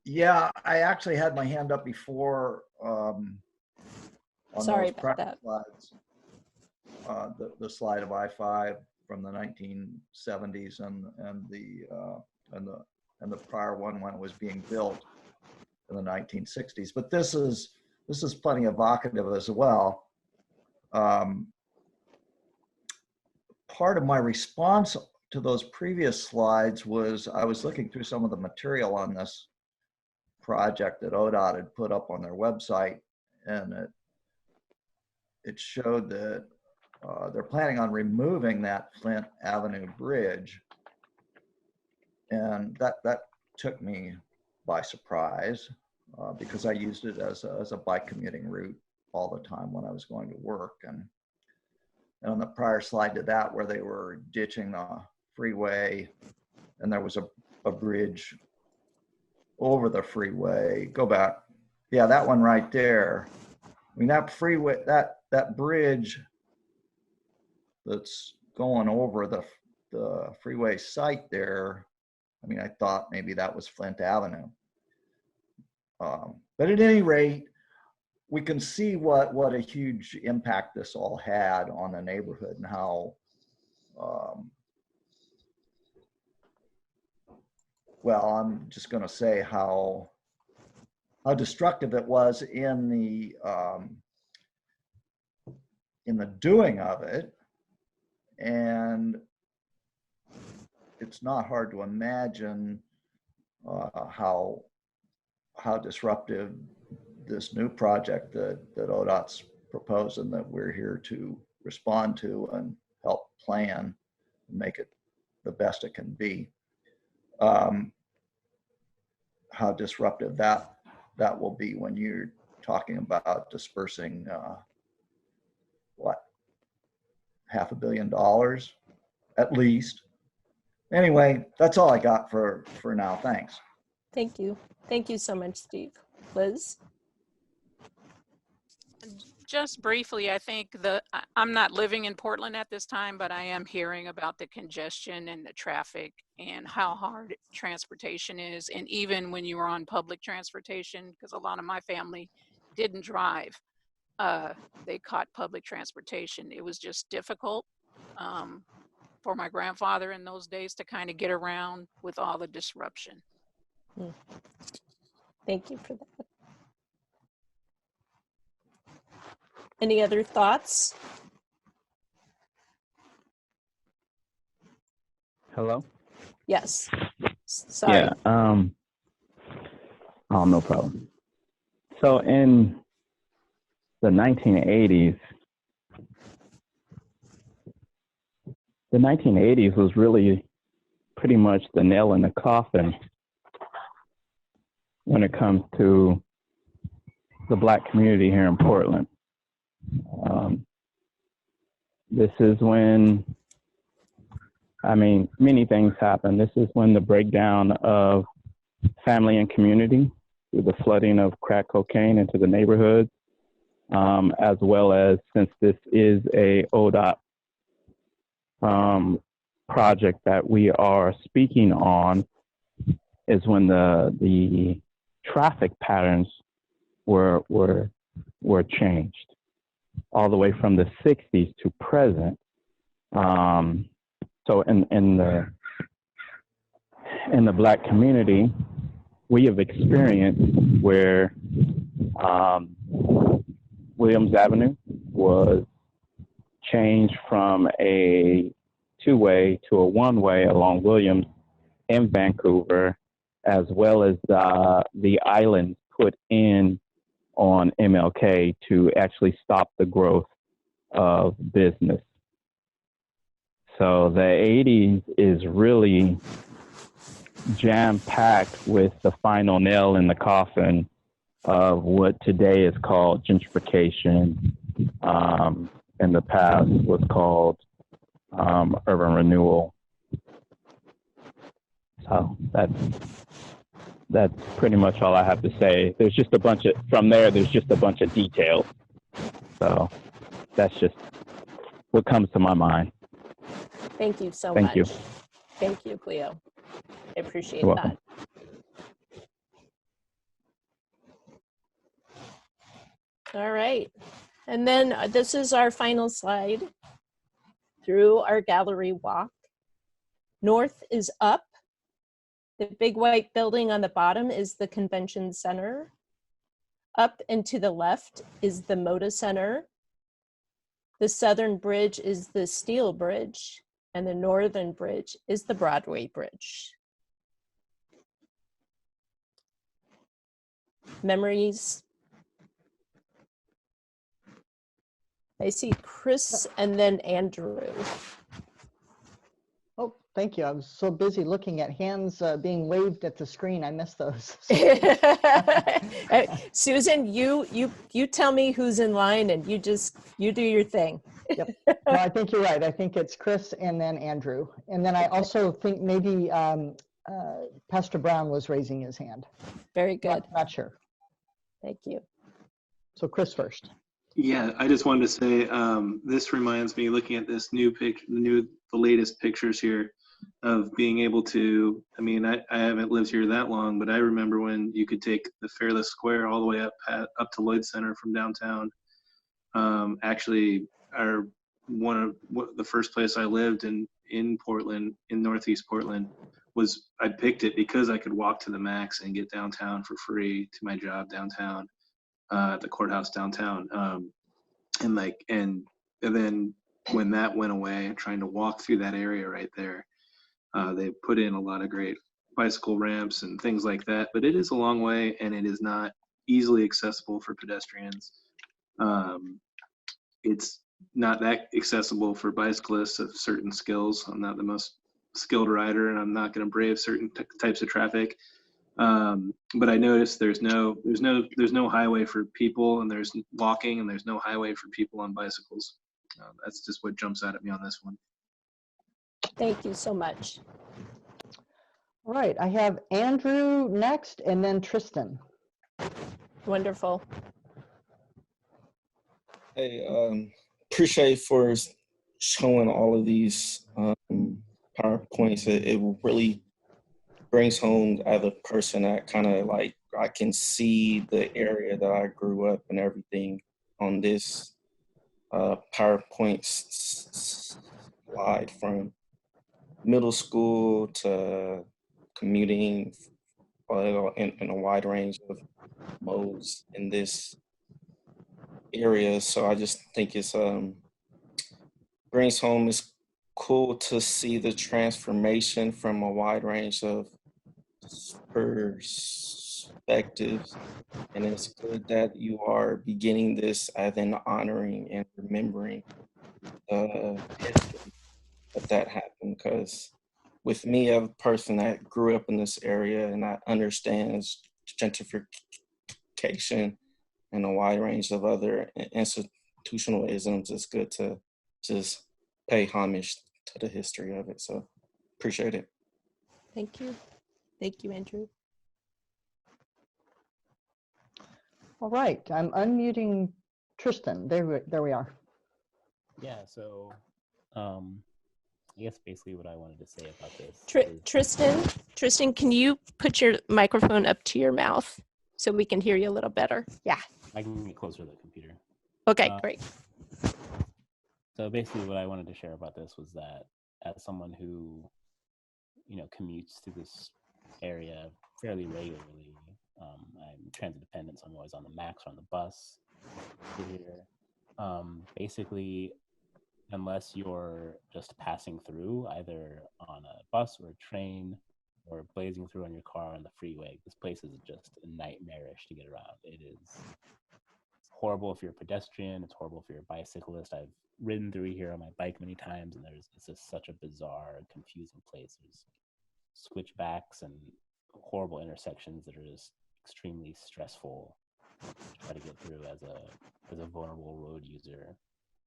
Yeah, I actually had my hand up before on Sorry those about prior that. slides. The slide of I-5 from the 1970s and the prior one when it was being built in the 1960s. But this is plenty evocative as well. Part of my response to those previous slides was I was looking through some of the material on this project that ODOT had put up on their website, and it showed that they're planning on removing that Flint Avenue bridge, and that took me by surprise because I used it as a bike commuting route all the time when I was going to work. And on the prior slide to that, where they were ditching the freeway and there was a bridge over the freeway, go back. Yeah, that one right there. I mean, that freeway, that bridge that's going over the freeway site there, I mean, I thought maybe that was Flint Avenue. But at any rate, we can see what a huge impact this all had on the neighborhood and how, well, I'm just going to say how destructive it was in the doing of it. And it's not hard to imagine how disruptive this new project that ODOT's proposed and that we're here to respond to and help plan and make it the best it can be. How disruptive that will be when you're talking about dispersing what, $500 million at least. Anyway, that's all I got for now. Thanks. Thank you. Thank you so much, Steve. Liz? Just briefly, I think I'm not living in Portland at this time, but I am hearing about the congestion and the traffic and how hard transportation is. And even when you were on public transportation, because a lot of my family didn't drive, they caught public transportation. It was just difficult for my grandfather in those days to kind of get around with all the disruption. Thank you for that. Any other thoughts? Hello? Yes. Sorry. Yeah. Oh, no problem. So in the 1980s, was really pretty much the nail in the coffin when it comes to the Black community here in Portland. This is when, I mean, many things happen. This is when the breakdown of family and community through the flooding of crack cocaine into the neighborhoods, as well as, since this is a ODOT project that we are speaking on, is when the traffic patterns were changed all the way from the 60s to present. So in the Black community, we have experienced where Williams Avenue was changed from a two-way to a one-way along Williams in Vancouver, as well as the islands put in on MLK to actually stop the growth of business. So the 80s is really jam-packed with the final nail in the coffin of what today is called gentrification in the past was called urban renewal. So that's pretty much all I have to say. There's just a bunch of, from there, there's just a bunch of details. So that's just what comes to my mind. Thank you so Thank much. you. Thank you, Cleo. I appreciate You're that. welcome. All right. And then this is our final slide through our gallery walk. North is up. The big white building on the bottom is the convention center. Up and to the left is the Moda Center. The southern bridge is the Steel Bridge, and the northern bridge is the Broadway Bridge. Memories. I see Chris and then Andrew. Oh, thank you. I was so busy looking at hands being waved at the screen. I missed those. Susan, you tell me who's in line and you do your thing. Yep. No, I think you're right. I think it's Chris and then Andrew. And then I also think maybe Pastor Brown was raising his hand. Very good. Not sure. Thank you. So Chris first. Yeah, I just wanted to say this reminds me, looking at this new picture, the latest pictures here, of being able to. I mean, I haven't lived here that long, but I remember when you could take the Fairless Square all the way up to Lloyd Center from downtown. Actually, the first place I lived in Portland, in Northeast Portland, was I picked it because I could walk to the Max and get downtown for free to my job downtown. At the courthouse downtown, and then when that went away, trying to walk through that area right there, they put in a lot of great bicycle ramps and things like that. But it is a long way, and it is not easily accessible for pedestrians. It's not that accessible for bicyclists of certain skills. I'm not the most skilled rider, and I'm not going to brave certain types of traffic. But I noticed there's no highway for people, and there's walking, and there's no highway for people on bicycles. That's just what jumps out at me on this one. Thank you so much. All right, I have Andrew next, and then Tristan. Wonderful. Hey, appreciate for showing all of these PowerPoints. It really brings home as a person that kind of like, I can see the area that I grew up and everything on this PowerPoint slide, from middle school to commuting in a wide range of modes in this area. So I just think it's brings home, it's cool to see the transformation from a wide range of perspectives, and it's good that you are beginning this as in honoring and remembering the history that happened. Because with me, as a person that grew up in this area and that understands gentrification and a wide range of other institutional isms, it's good to just pay homage to the history of it. So appreciate it. Thank you. Thank you, Andrew. All right, I'm unmuting Tristan. There we are. Yeah, so I guess basically what I wanted to say about this Tristan, can you put your microphone up to your mouth so we can hear you a little better? Yeah. I can get closer to the computer. Okay, great. So basically what I wanted to share about this was that as someone who, commutes to this area fairly regularly, I'm transit dependent, so I'm always on the Max or on the bus here. Basically, unless you're just passing through, either on a bus or a train, or blazing through on your car on the freeway, this place is just nightmarish to get around. It is horrible if you're a pedestrian. It's horrible if you're a bicyclist. I've ridden through here on my bike many times, and it's just such a bizarre and confusing place. There's switchbacks and horrible intersections that are just extremely stressful try to get through as a vulnerable road user.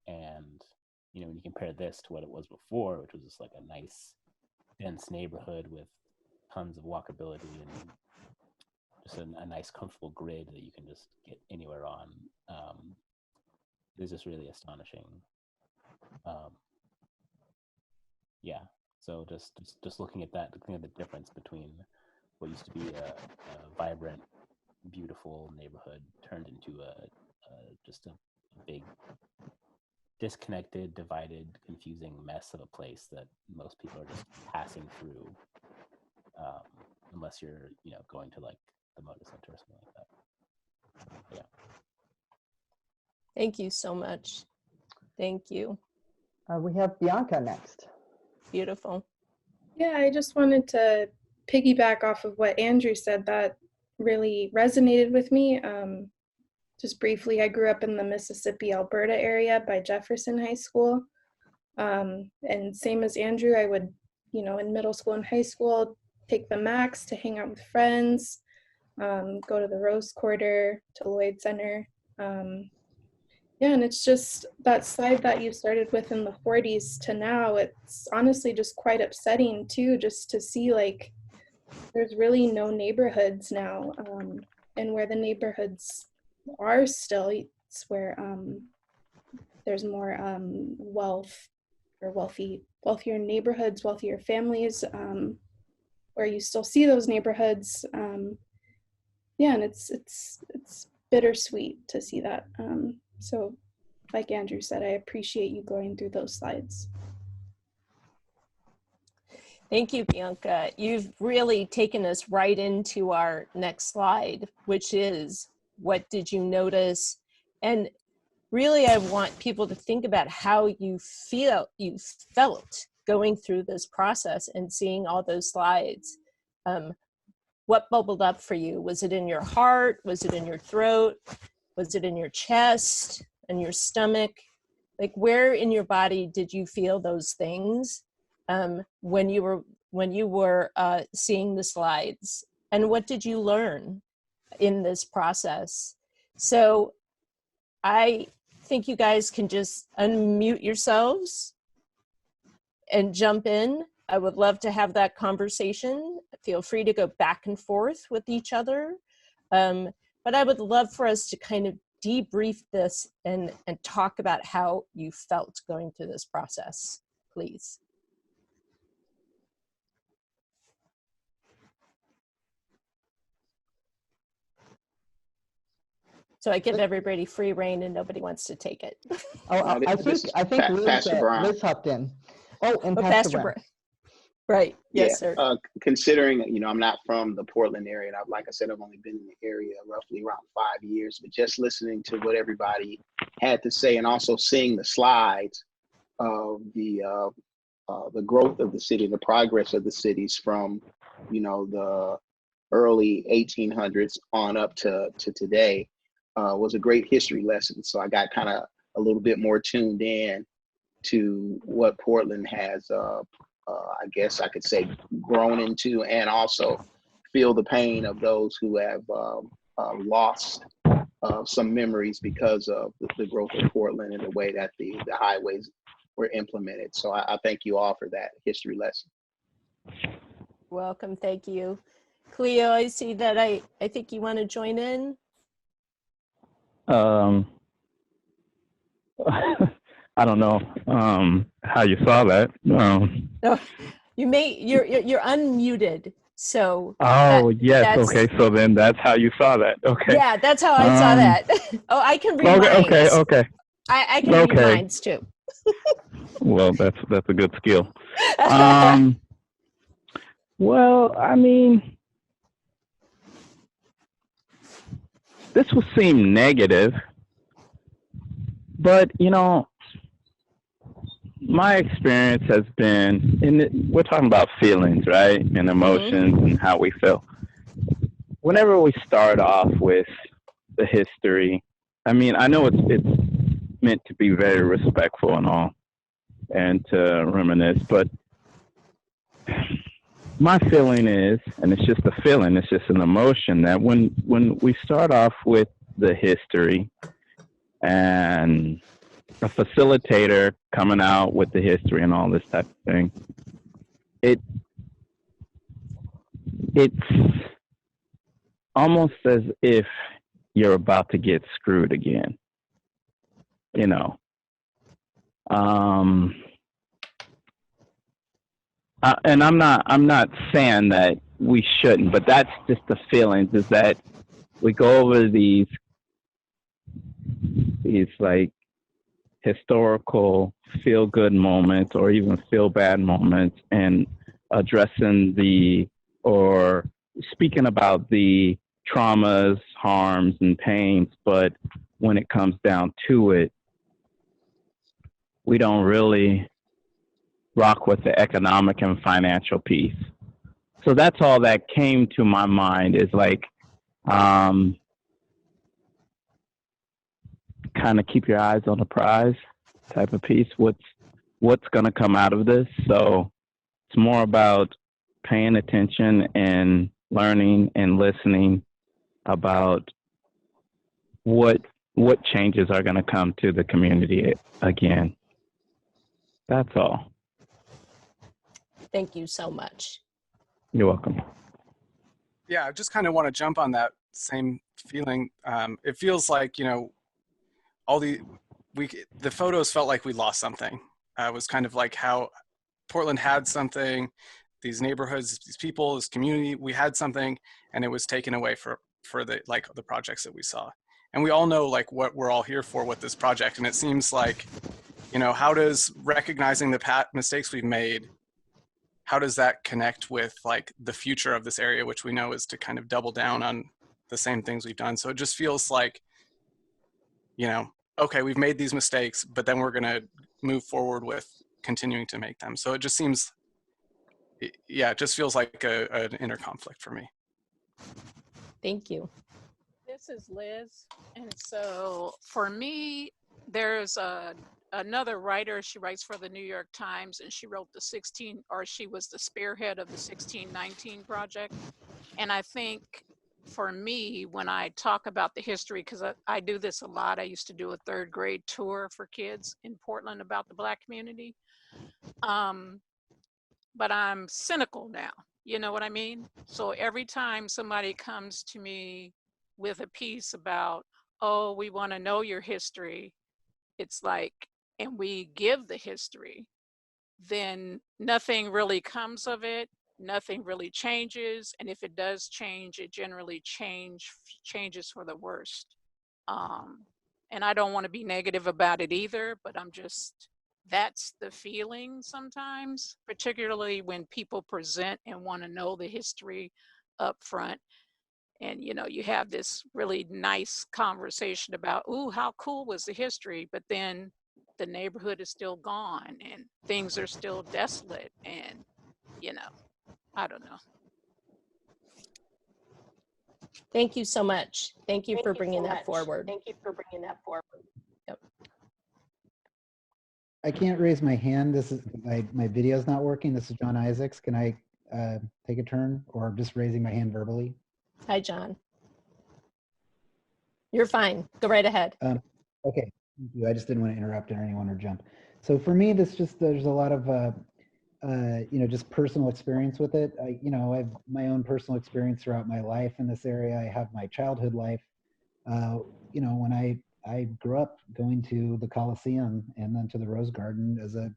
And you know, when you compare this to what it was before, which was just like a nice dense neighborhood with tons of walkability and just a nice comfortable grid that you can just get anywhere on, is just really astonishing. Yeah, so just looking at that, looking at the difference between what used to be a vibrant, beautiful neighborhood turned into just a big, disconnected, divided, confusing mess of a place that most people are just passing through, unless you're, you know, going to like the Moda Center or something like that. Yeah. Thank you so much. Thank you. We have Bianca next. Beautiful. Yeah, I just wanted to piggyback off of what Andrew said. That really resonated with me. Just briefly, I grew up in the Mississippi, Alberta area by Jefferson High School. And same as Andrew, I would, you know, in middle school and high school, take the Max to hang out with friends, go to the Rose Quarter, to Lloyd Center. Yeah, and it's just that slide that you started with in the 40s to now, it's honestly just quite upsetting too, just to see like there's really no neighborhoods now. And where the neighborhoods are still, it's where there's more wealth or wealthier neighborhoods, wealthier families, where you still see those neighborhoods. Yeah, and it's bittersweet to see that. So like Andrew said, I appreciate you going through those slides. Thank you, Bianca. You've really taken us right into our next slide, which is, what did you notice? And really, I want people to think about how you felt going through this process and seeing all those slides. What bubbled up for you? Was it in your heart? Was it in your throat? Was it in your chest and your stomach? Like, where in your body did you feel those things when you were seeing the slides? And what did you learn in this process? So I think you guys can just unmute yourselves and jump in. I would love to have that conversation. Feel free to go back and forth with each other. But I would love for us to kind of debrief this and talk about how you felt going through this process, please. So I give everybody free reign and nobody wants to take it. Oh, I think Liz hopped in. Oh, and Pastor Brown. Right. Yes, yeah, sir. Considering, you know, I'm not from the Portland area, and like I said, I've only been in the area roughly around 5 years, but just listening to what everybody had to say and also seeing the slides of the growth of the city, the progress of the cities from, you know, the early 1800s on up to today, was a great history lesson. So I got kind of a little bit more tuned in to what Portland has, I guess I could say, grown into, and also feel the pain of those who have lost some memories because of the growth of Portland and the way that the highways were implemented. So I thank you all for that history lesson. Welcome. Thank you. Cleo, I see that I think you want to join in. I don't know how you saw that. No, you're unmuted. So yes, okay. So then that's how you saw that. Okay. Yeah, that's how I saw that. Oh, I can read minds. Okay. I can read minds too. Well, that's a good skill. Well, I mean, this will seem negative, but you know, my experience has been, we're talking about feelings, right? And emotions and how we feel. Whenever we start off with the history, I mean, I know it's meant to be very respectful and all, and to reminisce, but my feeling is, and it's just a feeling, it's just an emotion, that when we start off with the history and a facilitator coming out with the history and all this type of thing. It's almost as if you're about to get screwed again, you know. And I'm not saying that we shouldn't, but that's just the feelings, is that we go over these like historical feel good moments or even feel bad moments and addressing or speaking about the traumas, harms, and pains, but when it comes down to it, we don't really rock with the economic and financial piece. So that's all that came to my mind, is like, kind of keep your eyes on the prize type of piece. What's going to come out of this? So it's more about paying attention and learning and listening about what changes are going to come to the community again. That's all. Thank you so much. You're welcome. Yeah, I just kind of want to jump on that same feeling. It feels like, you know, the photos felt like we lost something. It was kind of like how Portland had something, these neighborhoods, these people, this community, we had something, and it was taken away for the projects that we saw. And we all know like what we're all here for with this project. And it seems like, you know, how does recognizing the mistakes we've made, how does that connect with like the future of this area, which we know is to kind of double down on the same things we've done. So it just feels like, you know, okay, we've made these mistakes, but then we're going to move forward with continuing to make them. So it just seems, yeah, it just feels like an inner conflict for me. Thank you. This is Liz. And so for me, there's another writer. She writes for the New York Times, and she wrote she was the spearhead of the 1619 project. And I think for me, when I talk about the history, because I do this a lot, I used to do a 3rd grade tour for kids in Portland about the Black community. But I'm cynical now, you know what I mean? So every time somebody comes to me with a piece about, oh, we want to know your history, it's like, and we give the history, then nothing really comes of it. Nothing really changes. And if it does change, it generally changes for the worst. And I don't want to be negative about it either, but that's the feeling sometimes, particularly when people present and want to know the history up front. And, you know, you have this really nice conversation about, ooh, how cool was the history? But then the neighborhood is still gone and things are still desolate. And, you know, I don't know. Thank you so much. Thank you for bringing that forward. Thank you for bringing that forward. Yep. I can't raise my hand. This is my video's not working. This is John Isaacs. Can I take a turn, or I'm just raising my hand verbally? Hi, John. You're fine. Go right ahead. Okay. Thank you. I just didn't want to interrupt anyone or jump. So for me, there's a lot of you know, just personal experience with it. I have my own personal experience throughout my life in this area. I have my childhood life. You know, when I grew up going to the Coliseum and then to the Rose Garden as a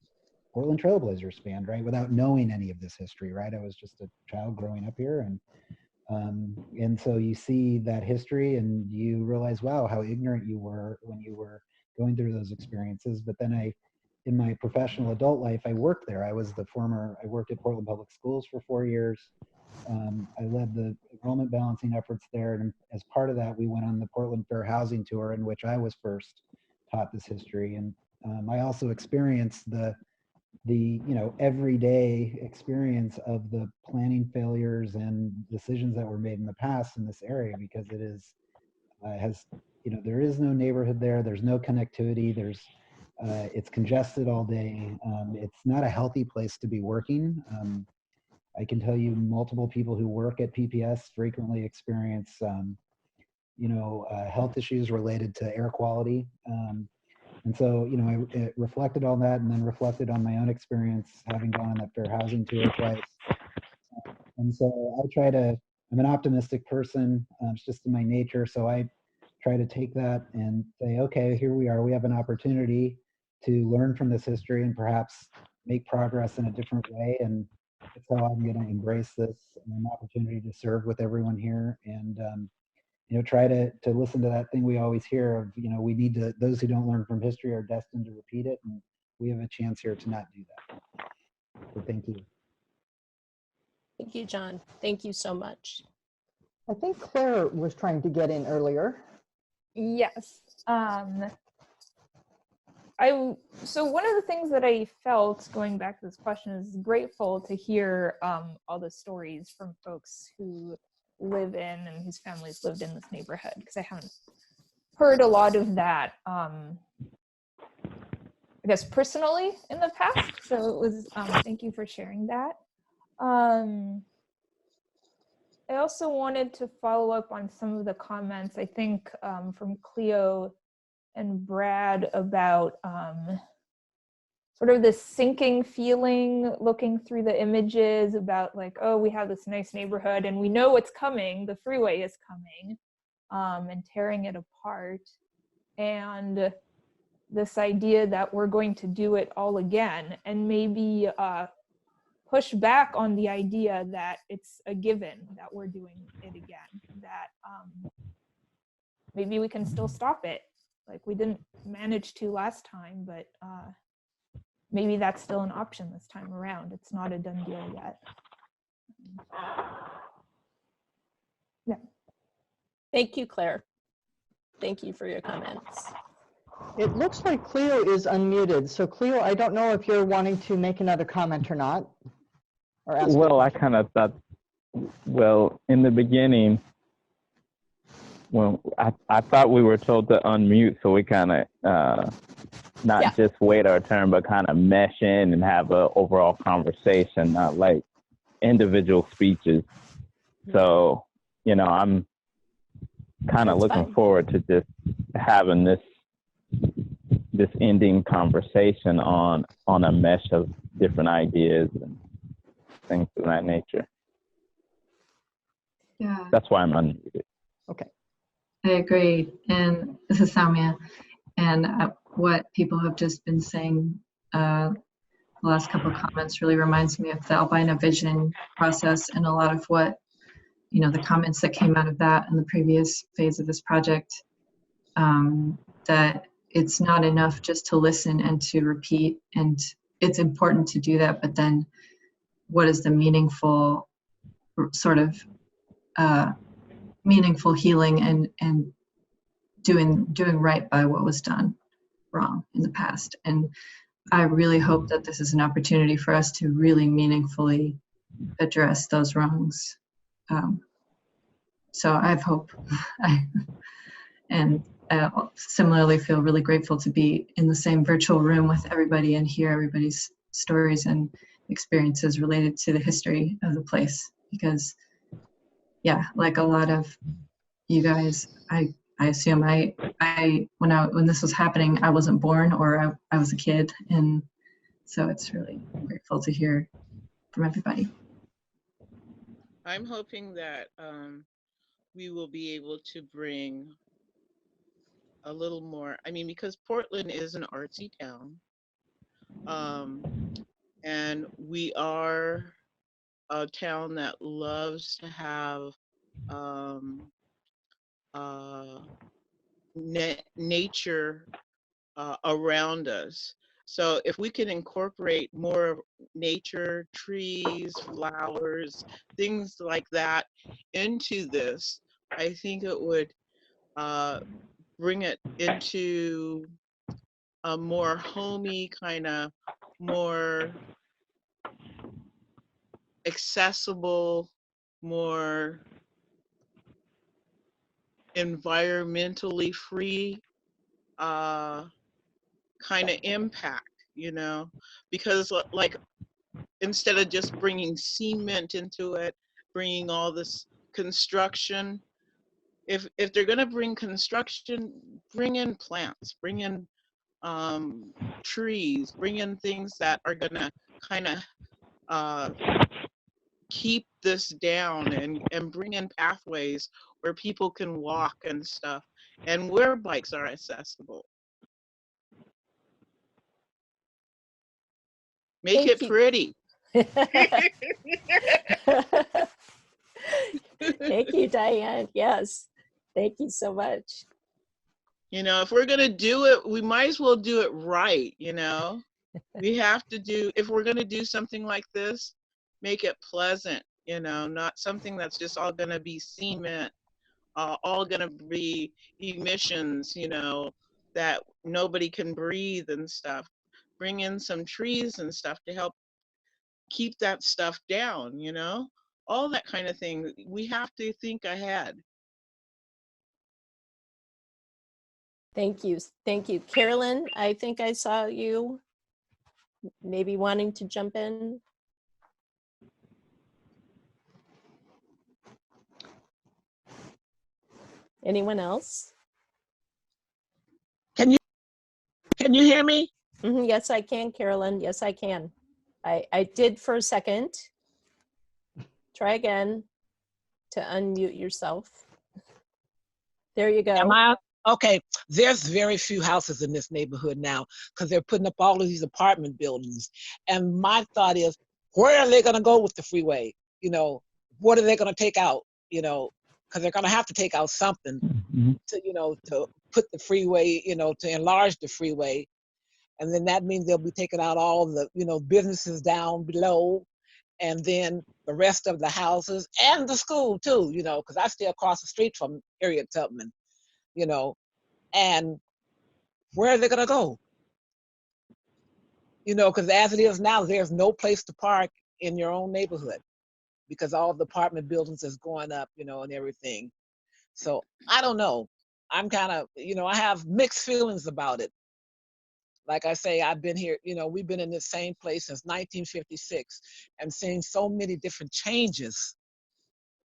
Portland Trailblazers fan, right? Without knowing any of this history, right? I was just a child growing up here, and so you see that history and you realize, wow, how ignorant you were when you were going through those experiences. But then in my professional adult life, I worked there. I worked at Portland Public Schools for 4 years. I led the enrollment balancing efforts there. And as part of that, we went on the Portland Fair Housing Tour, in which I was first taught this history. And I also experienced the everyday experience of the planning failures and decisions that were made in the past in this area, because it there is no neighborhood there. There's no connectivity. It's congested all day. It's not a healthy place to be working. I can tell you multiple people who work at PPS frequently experience health issues related to air quality. And so, it reflected on that, and then reflected on my own experience having gone on that fair housing tour twice. And so I'm an optimistic person. It's just in my nature. So I try to take that and say, okay, here we are. We have an opportunity to learn from this history and perhaps make progress in a different way. And that's how I'm going to embrace this opportunity to serve with everyone here. And, try to listen to that thing we always hear of, we need to, those who don't learn from history are destined to repeat it. And we have a chance here to not do that. So thank you. Thank you, John. Thank you so much. I think Claire was trying to get in earlier. Yes. So one of the things that I felt going back to this question is grateful to hear all the stories from folks who live in and whose families lived in this neighborhood, because I haven't heard a lot of that, I guess, personally in the past. So it was, thank you for sharing that. I also wanted to follow up on some of the comments, I think, from Cleo and Brad about sort of this sinking feeling looking through the images about like, oh, we have this nice neighborhood and we know what's coming, the freeway is coming, and tearing it apart. And this idea that we're going to do it all again, and maybe push back on the idea that it's a given that we're doing it again, that maybe we can still stop it. Like we didn't manage to last time, but maybe that's still an option this time around. It's not a done deal yet. Yeah. Thank you, Claire. Thank you for your comments. It looks like Cleo is unmuted. So Cleo, I don't know if you're wanting to make another comment or not. Or ask Well, I kind of thought, in the beginning, I thought we were told to unmute, so we kind of not just wait our turn, but kind of mesh in and have an overall conversation, not like individual speeches. So, I'm kind of looking forward to just having this ending conversation on a mesh of different ideas and things of that nature. Yeah. That's why I'm unmuted. Okay. I agree. And this is Samia. And what people have just been saying, the last couple of comments really reminds me of the albino vision process and a lot of what, the comments that came out of that in the previous phase of this project, that it's not enough just to listen and to repeat. And it's important to do that, but then what is the meaningful sort of meaningful healing and doing right by what was done wrong in the past. And I really hope that this is an opportunity for us to really meaningfully address those wrongs. So I have hope. And similarly feel really grateful to be in the same virtual room with everybody and hear everybody's stories and experiences related to the history of the place. Because yeah, like a lot of you guys, I assume when this was happening, I wasn't born, or I was a kid, and so it's really grateful to hear from everybody. I'm hoping that we will be able to bring a little more, because Portland is an artsy town, and we are a town that loves to have nature around us. So if we can incorporate more nature, trees, flowers, things like that into this, I think it would bring it into a more homey, kind of more accessible, more environmentally free kind of impact, because like instead of just bringing cement into it, bringing all this construction, if they're going to bring construction, bring in plants, bring in trees, bring in things that are going to kind of keep this down, and bring in pathways where people can walk and stuff, and where bikes are accessible. Make it pretty. Thank you, Diane. Yes. Thank you so much. You know, if we're going to do it, we might as well do it right, you know? We have to do, if we're going to do something like this, make it pleasant, you know, not something that's just all going to be cement, all going to be emissions, you know, that nobody can breathe and stuff. Bring in some trees and stuff to help keep that stuff down, you know? All that kind of thing. We have to think ahead. Thank you. Thank you. Carolyn, I think I saw you maybe wanting to jump in. Anyone else? Can you hear me? Mm-hmm. Yes, I can, Carolyn. Yes, I can. I did for a second. Try again to unmute yourself. There you go. Am I okay? There's very few houses in this neighborhood now because they're putting up all of these apartment buildings. And my thought is, where are they going to go with the freeway? You know, what are they going to take out? You know, because they're going to have to take out something to, you know, to put the freeway, you know, to enlarge the freeway. And then that means they'll be taking out all the, you know, businesses down below, and then the rest of the houses and the school too, you know, because I stay across the street from Harriet Tubman, you know, and where are they gonna go? You know, because as it is now, there's no place to park in your own neighborhood because all the apartment buildings is going up, you know, and everything. So I don't know. I'm kind of, you know, I have mixed feelings about it. Like I say, I've been here, you know, we've been in this same place since 1956 and seen so many different changes,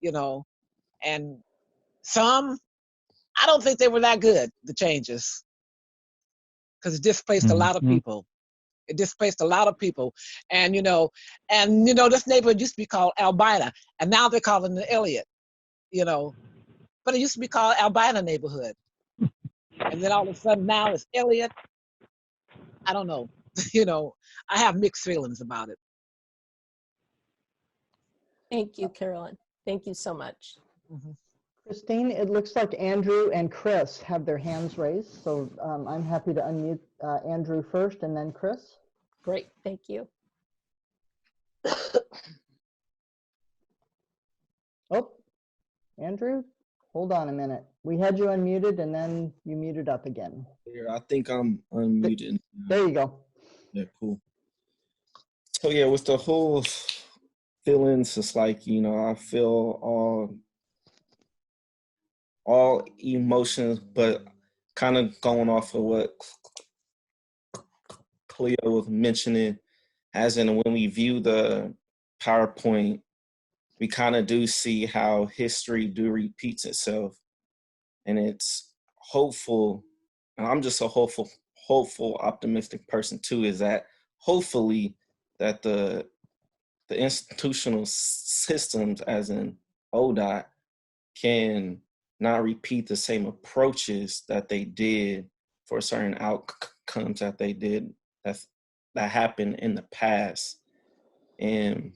you know, and some, I don't think they were that good, the changes, because it displaced a lot of people. It displaced a lot of people. And, you know, this neighborhood used to be called Albina, and now they're calling it Elliott, you know, but it used to be called Albina neighborhood. And then all of a sudden now it's Elliott. I don't know. You know, I have mixed feelings about it. Thank you, Carolyn. Thank you so much. Christine, it looks like Andrew and Chris have their hands raised, so I'm happy to unmute Andrew first and then Chris. Great, thank you. Oh, Andrew, hold on a minute. We had you unmuted and then you muted up again. I think I'm unmuted. There you go. Yeah, cool. So yeah, with the whole feelings, it's like, you know, I feel all emotions, but kind of going off of what Cleo was mentioning, as in when we view the PowerPoint, we kind of do see how history repeats itself. And it's hopeful, and I'm just a hopeful, optimistic person too, is that hopefully that the institutional systems, as in ODOT, can not repeat the same approaches that they did for certain outcomes that they did that happened in the past. And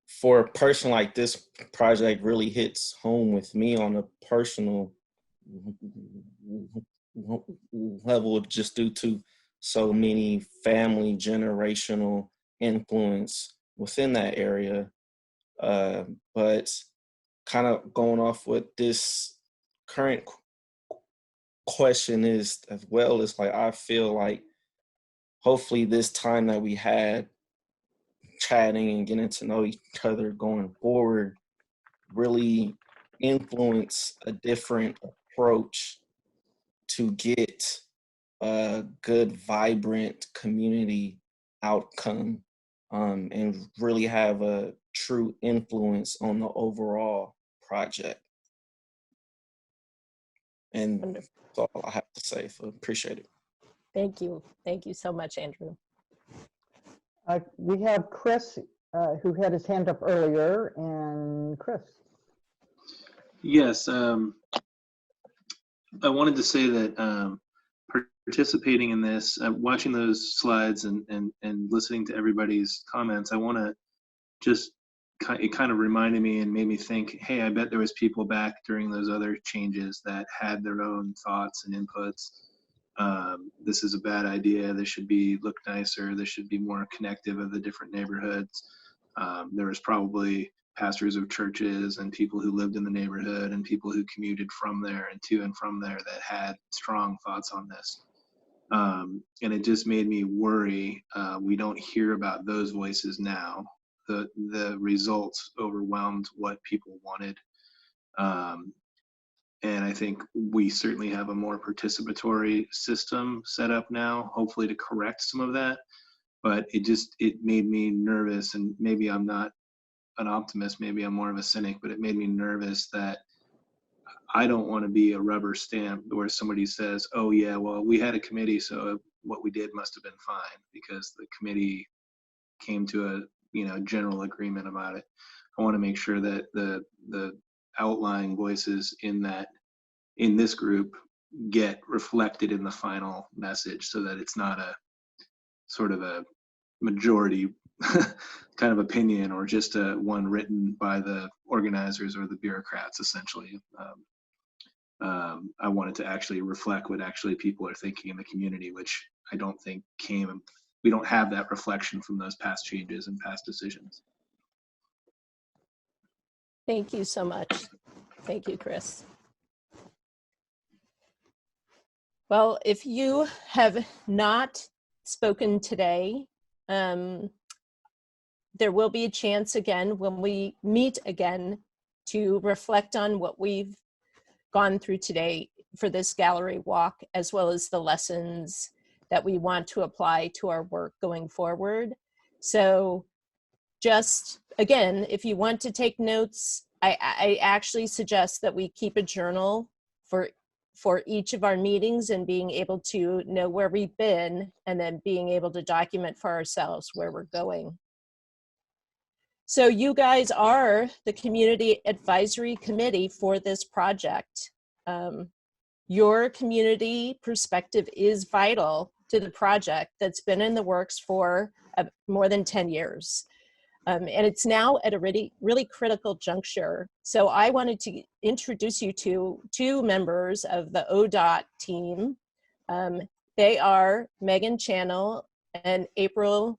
for a person like this project really hits home with me on a personal level, just due to so many family generational influence within that area. But kind of going off what this current question is as well, is like, I feel like hopefully this time that we had chatting and getting to know each other going forward really influence a different approach to get a good, vibrant community outcome, and really have a true influence on the overall project. And Wonderful. that's all I have to say, so appreciate it. Thank you. Thank you so much, Andrew. We have Chris, who had his hand up earlier, and Chris. Yes, I wanted to say that participating in this, watching those slides and listening to everybody's comments, I want to just, it kind of reminded me and made me think, hey, I bet there was people back during those other changes that had their own thoughts and inputs. This is a bad idea. This should be look nicer. This should be more connective of the different neighborhoods. There was probably pastors of churches and people who lived in the neighborhood and people who commuted from there and to and from there that had strong thoughts on this. And it just made me worry. We don't hear about those voices now. The results overwhelmed what people wanted. And I think we certainly have a more participatory system set up now, hopefully to correct some of that. But it made me nervous, and maybe I'm not an optimist, maybe I'm more of a cynic, but it made me nervous that I don't want to be a rubber stamp where somebody says, oh yeah, well, we had a committee, so what we did must have been fine because the committee came to a general agreement about it. I want to make sure that the outlying voices in this group get reflected in the final message so that it's not a sort of a majority kind of opinion or just one written by the organizers or the bureaucrats, essentially. I wanted to actually reflect what actually people are thinking in the community, which I don't think we don't have that reflection from those past changes and past decisions. Thank you so much. Thank you, Chris. Well, if you have not spoken today, there will be a chance again when we meet again to reflect on what we've gone through today for this gallery walk, as well as the lessons that we want to apply to our work going forward. So just, again, if you want to take notes, I actually suggest that we keep a journal for each of our meetings and being able to know where we've been and then being able to document for ourselves where we're going. So you guys are the Community Advisory Committee for this project. Your community perspective is vital to the project that's been in the works for more than 10 years. And it's now at a really critical juncture. So I wanted to introduce you to two members of the ODOT team. They are Megan Channel and April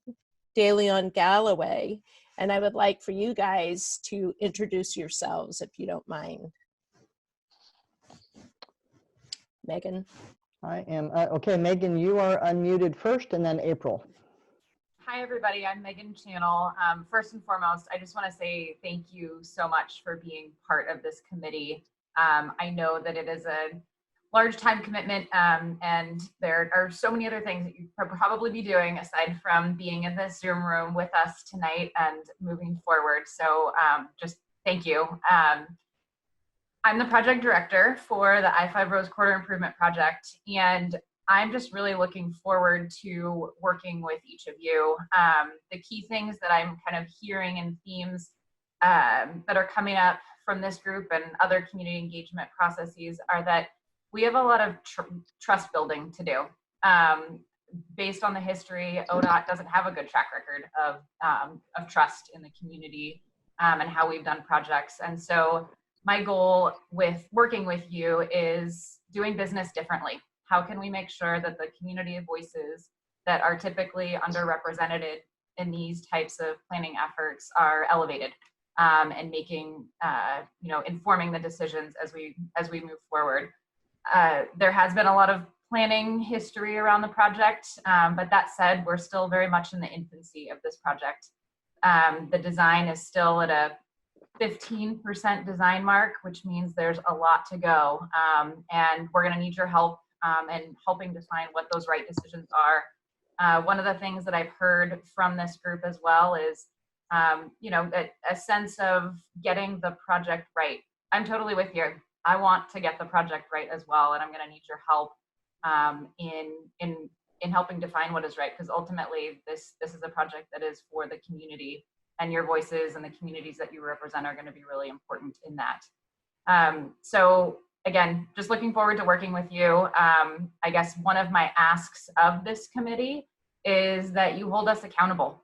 DeLeon Galloway. And I would like for you guys to introduce yourselves, if you don't mind. Megan. I am, okay, Megan, you are unmuted first, and then April. Hi, everybody. I'm Megan Channel. First and foremost, I just want to say thank you so much for being part of this committee. I know that it is a large time commitment, and there are so many other things that you probably be doing aside from being in this Zoom room with us tonight and moving forward. So just thank you. I'm the project director for the I-5 Rose Quarter Improvement Project, and I'm just really looking forward to working with each of you. The key things that I'm kind of hearing and themes that are coming up from this group and other community engagement processes are that we have a lot of trust building to do. Based on the history, ODOT doesn't have a good track record of trust in the community and how we've done projects. And so my goal with working with you is doing business differently. How can we make sure that the community voices that are typically underrepresented in these types of planning efforts are elevated and making, informing the decisions as we move forward. There has been a lot of planning history around the project, but that said, we're still very much in the infancy of this project. The design is still at a 15% design mark, which means there's a lot to go. And we're gonna need your help in helping define what those right decisions are. One of the things that I've heard from this group as well is, a sense of getting the project right. I'm totally with you. I want to get the project right as well, and I'm going to need your help in helping define what is right, because ultimately this is a project that is for the community, and your voices and the communities that you represent are going to be really important in that. So again, just looking forward to working with you. I guess one of my asks of this committee is that you hold us accountable.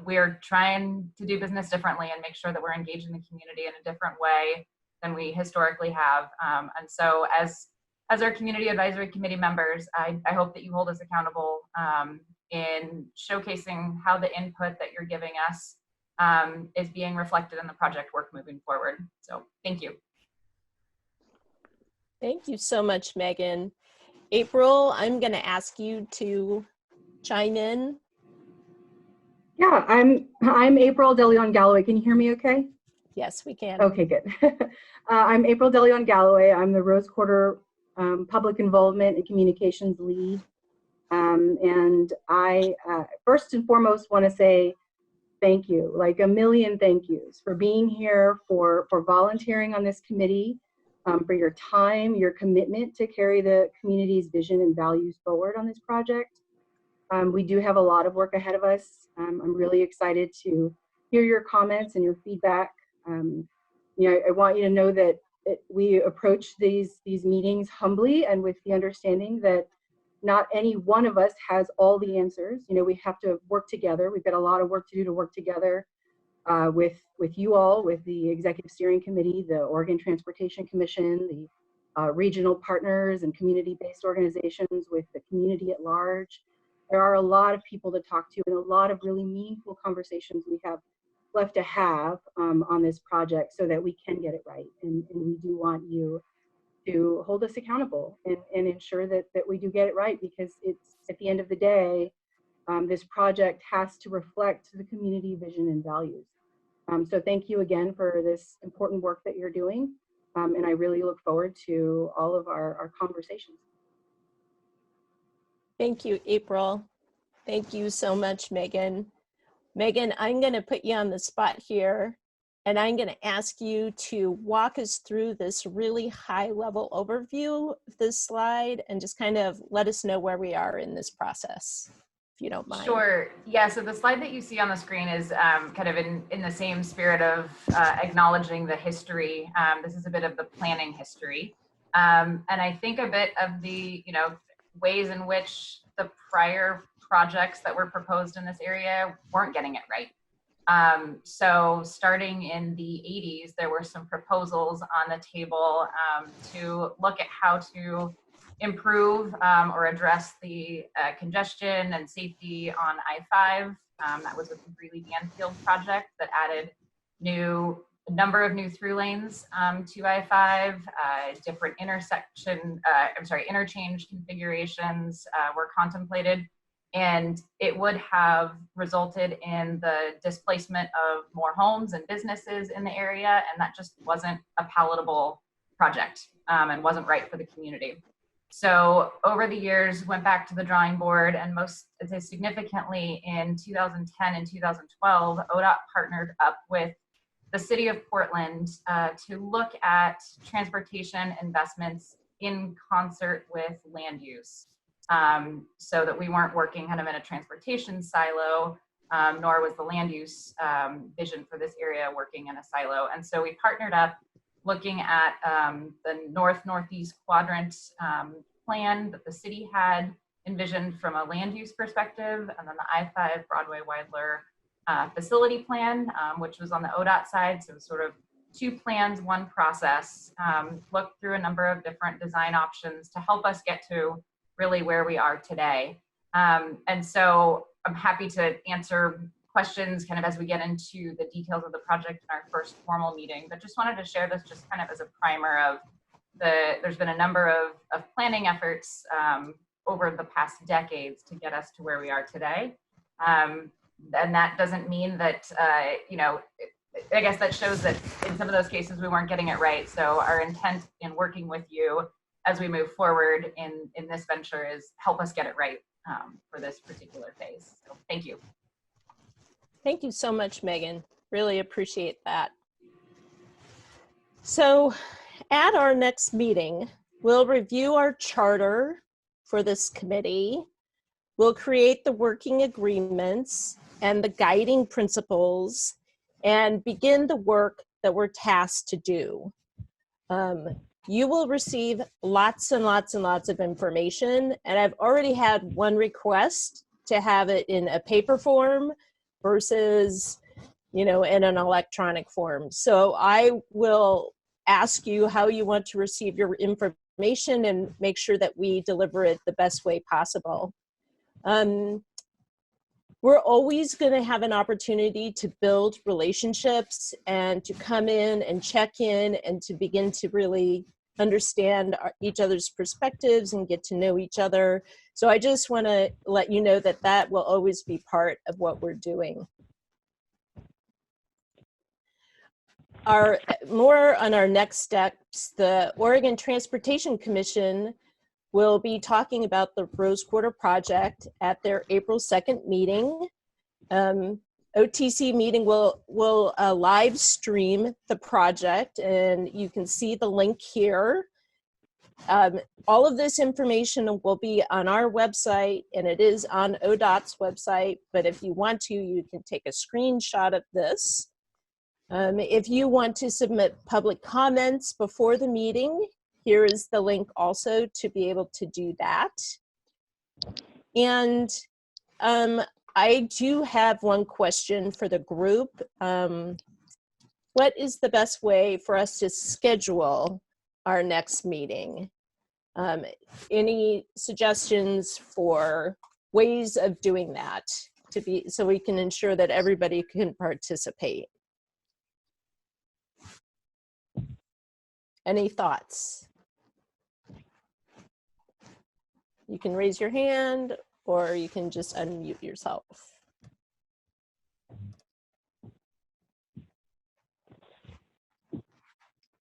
We're trying to do business differently and make sure that we're engaging the community in a different way than we historically have. And so as our community advisory committee members, I hope that you hold us accountable in showcasing how the input that you're giving us is being reflected in the project work moving forward. So thank you. Thank you so much, Megan. April, I'm going to ask you to chime in. Yeah, I'm April DeLeon Galloway. Can you hear me okay? Yes, we can. Okay, good. I'm April DeLeon Galloway. I'm the Rose Quarter Public Involvement and Communications Lead. And I first and foremost want to say thank you, like a million thank yous for being here, for volunteering on this committee, for your time, your commitment to carry the community's vision and values forward on this project. We do have a lot of work ahead of us. I'm really excited to hear your comments and your feedback. You know, I want you to know that we approach these meetings humbly and with the understanding that not any one of us has all the answers. You know, we have to work together. We've got a lot of work to do to work together with you all, with the Executive Steering Committee, the Oregon Transportation Commission, the regional partners and community-based organizations, with the community at large. There are a lot of people to talk to and a lot of really meaningful conversations we have left to have on this project so that we can get it right. And we do want you to hold us accountable and ensure that we do get it right, because it's, at the end of the day, this project has to reflect the community vision and values. So thank you again for this important work that you're doing. And I really look forward to all of our conversations. Thank you, April. Thank you so much, Megan. Megan, I'm going to put you on the spot here, and I'm going to ask you to walk us through this really high-level overview of this slide and just kind of let us know where we are in this process, if you don't mind. Sure. Yeah, so the slide that you see on the screen is kind of in the same spirit of acknowledging the history. This is a bit of the planning history. And I think a bit of the, you know, ways in which the prior projects that were proposed in this area weren't getting it right. So starting in the 80s, there were some proposals on the table to look at how to improve or address the congestion and safety on I-5. That was with the Greeley-Banfield project that added a number of new through lanes to I-5, different interchange configurations were contemplated, and it would have resulted in the displacement of more homes and businesses in the area, and that just wasn't a palatable project and wasn't right for the community. So over the years, went back to the drawing board, and most significantly in 2010 and 2012, ODOT partnered up with the city of Portland to look at transportation investments in concert with land use, so that we weren't working kind of in a transportation silo, nor was the land use vision for this area working in a silo. And so we partnered up looking at the northeast quadrant plan that the city had envisioned from a land use perspective, and then the I-5 Broadway-Weidler facility plan, which was on the ODOT side. So sort of two plans, one process, looked through a number of different design options to help us get to really where we are today. And so I'm happy to answer questions kind of as we get into the details of the project in our first formal meeting, but just wanted to share this just kind of as a primer of there's been a number of planning efforts over the past decades to get us to where we are today. And that doesn't mean that, you know, I guess that shows that in some of those cases we weren't getting it right. So our intent in working with you as we move forward in this venture is help us get it right for this particular phase. So thank you. Thank you so much, Megan. Really appreciate that. So At our next meeting, we'll review our charter for this committee. We'll create the working agreements and the guiding principles and begin the work that we're tasked to do. You will receive lots and lots and lots of information, and I've already had one request to have it in a paper form versus, in an electronic form. So I will ask you how you want to receive your information and make sure that we deliver it the best way possible. We're always going to have an opportunity to build relationships and to come in and check in and to begin to really understand each other's perspectives and get to know each other. So I just want to let you know that that will always be part of what we're doing. More on our next steps, the Oregon Transportation Commission will be talking about the Rose Quarter project at their April 2nd meeting. OTC meeting will live stream the project, and you can see the link here. All of this information will be on our website, and it is on ODOT's website, but if you want to, you can take a screenshot of this. If you want to submit public comments before the meeting, here is the link also to be able to do that. And I do have one question for the group. What is the best way for us to schedule our next meeting? Any suggestions for ways of doing that so we can ensure that everybody can participate? Any thoughts? You can raise your hand or you can just unmute yourself.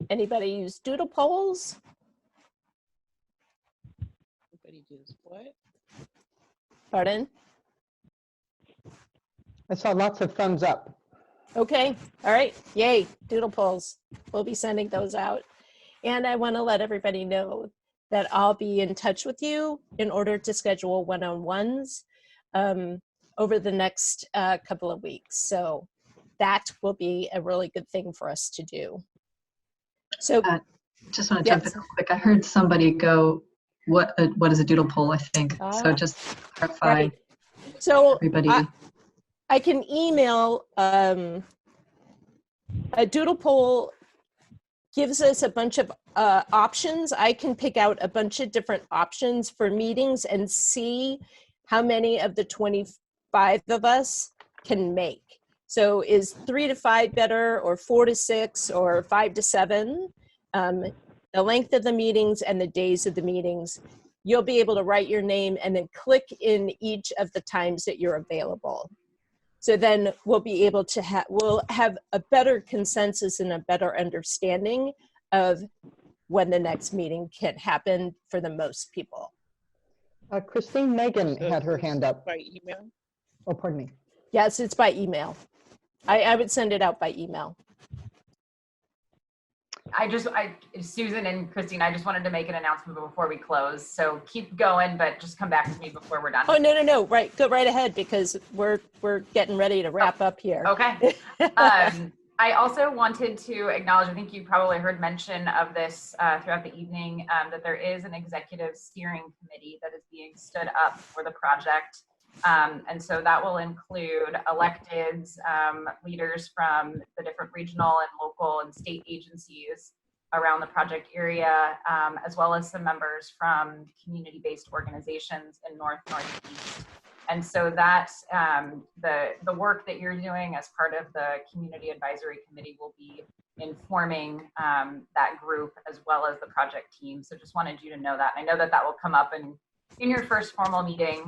Anybody use doodle polls? Everybody does what? Pardon? I saw lots of thumbs up. Okay, all right, yay, doodle polls. We'll be sending those out. And I want to let everybody know that I'll be in touch with you in order to schedule one-on-ones over the next couple of weeks. So that will be a really good thing for us to do. So just want to jump in real quick. I heard somebody go, what is a doodle poll, I think. So just clarify. Right. So everybody. I can email a doodle poll gives us a bunch of options. I can pick out a bunch of different options for meetings and see how many of the 25 of us can make. So is 3 to 5 better, or 4 to 6, or 5 to 7? The length of the meetings and the days of the meetings. You'll be able to write your name and then click in each of the times that you're available. So then we'll be able to we'll have a better consensus and a better understanding of when the next meeting can happen for the most people. Christine Megan had her hand up. By email? Oh, pardon me. Yes, it's by email. I would send it out by email. Susan and Christine, I just wanted to make an announcement before we close. So keep going, but just come back to me before we're done. Oh, no. Right. Go right ahead, because we're getting ready to wrap up here. Okay. I also wanted to acknowledge, I think you probably heard mention of this throughout the evening, that there is an executive steering committee that is being stood up for the project. And so that will include electeds, leaders from the different regional and local and state agencies around the project area, as well as some members from community-based organizations in Northeast. And so that the work that you're doing as part of the Community Advisory Committee will be informing that group as well as the project team. So just wanted you to know that. I know that will come up in your first formal meeting,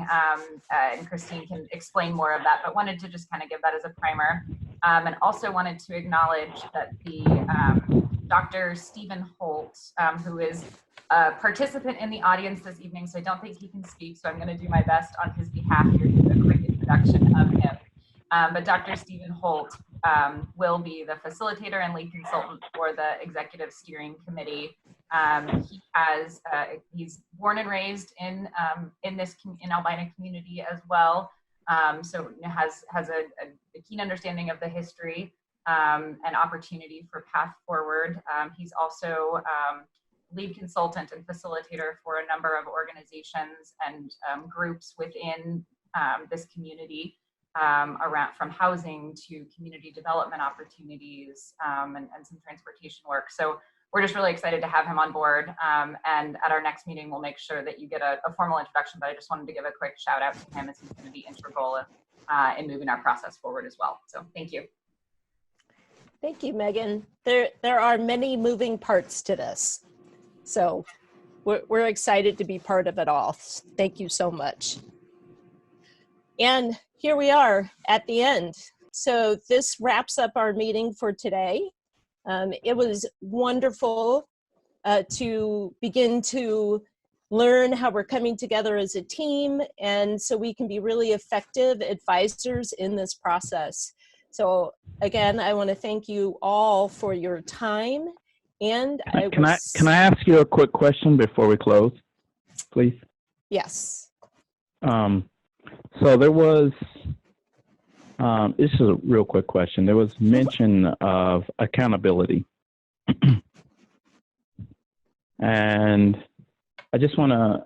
and Christine can explain more of that, but wanted to just kind of give that as a primer. And also wanted to acknowledge that the Dr. Stephen Holt, who is a participant in the audience this evening, so I don't think he can speak, so I'm going to do my best on his behalf here to do a quick introduction of him. But Dr. Stephen Holt will be the facilitator and lead consultant for the executive steering committee. He's born and raised in Albina community as well, so has a keen understanding of the history and opportunity for path forward. He's also lead consultant and facilitator for a number of organizations and groups within this community, around from housing to community development opportunities and some transportation work. So we're just really excited to have him on board. And at our next meeting, we'll make sure that you get a formal introduction, but I just wanted to give a quick shout out to him as he's going to be integral in moving our process forward as well. So thank you. Thank you, Megan. There are many moving parts to this. So we're excited to be part of it all. Thank you so much. And here we are at the end. So this wraps up our meeting for today. It was wonderful to begin to learn how we're coming together as a team, and so we can be really effective advisors in this process. So again, I want to thank you all for your time. And can I ask you a quick question before we close, please? Yes. So there was, this is a real quick question. There was mention of accountability. And I just want to,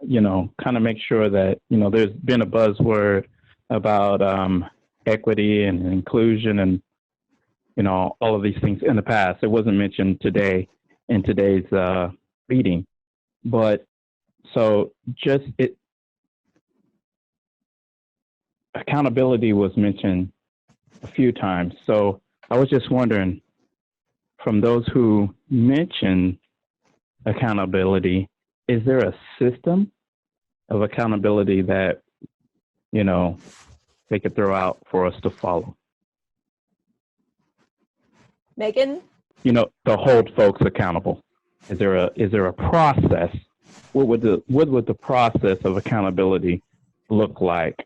kind of make sure that, there's been a buzzword about equity and inclusion and, all of these things in the past. It wasn't mentioned today in today's meeting. But so accountability was mentioned a few times. So I was just wondering, from those who mention accountability, is there a system of accountability that, they could throw out for us to follow? Megan? To hold folks accountable. Is there a process? What would the process of accountability look like?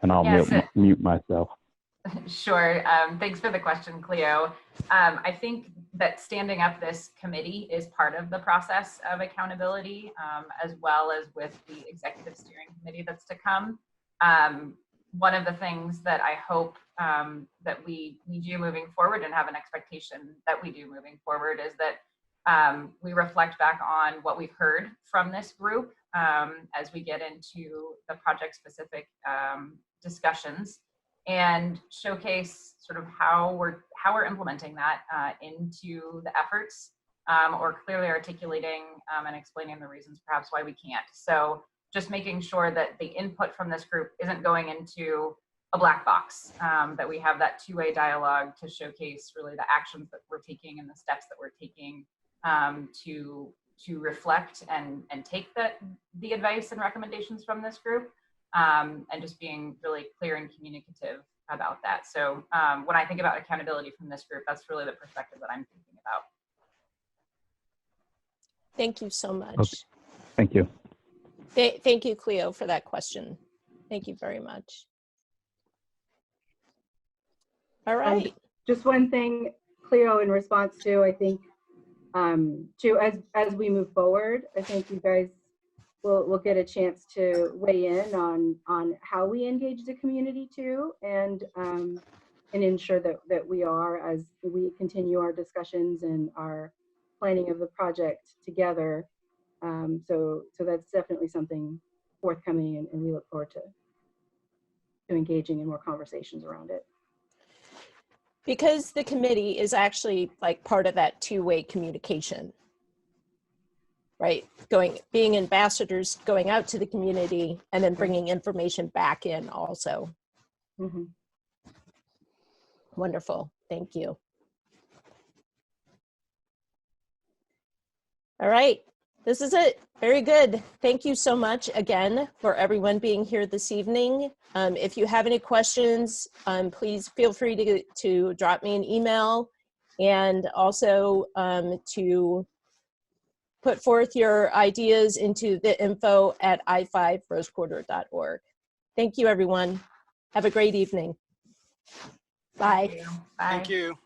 And I'll mute myself. Sure. Thanks for the question, Cleo. I think that standing up this committee is part of the process of accountability, as well as with the executive steering committee that's to come. One of the things that I hope that we do moving forward and have an expectation that we do moving forward is that we reflect back on what we've heard from this group as we get into the project-specific discussions, and showcase sort of how we're implementing that into the efforts, or clearly articulating and explaining the reasons perhaps why we can't. So just making sure that the input from this group isn't going into a black box, that we have that two-way dialogue to showcase really the actions that we're taking and the steps that we're taking to reflect and take the advice and recommendations from this group, and just being really clear and communicative about that. So when I think about accountability from this group, that's really the perspective that I'm thinking about. Thank you so much. Okay. Thank you. Thank you, Cleo, for that question. Thank you very much. All right. Just one thing, Cleo, in response to, I think, as we move forward, I think you guys will get a chance to weigh in on how we engage the community too, and ensure that we are, as we continue our discussions and our planning of the project together. So that's definitely something forthcoming, and we look forward to engaging in more conversations around it. Because the committee is actually like part of that two-way communication, right? Being ambassadors, going out to the community, and then bringing information back in also. Mm-hmm. Wonderful, thank you. All right, this is it, very good. Thank you so much again for everyone being here this evening. If you have any questions, please feel free to drop me an email, and also to put forth your ideas into the info@i5rosequarter.org. Thank you, everyone. Have a great evening. Bye. Bye. Thank you.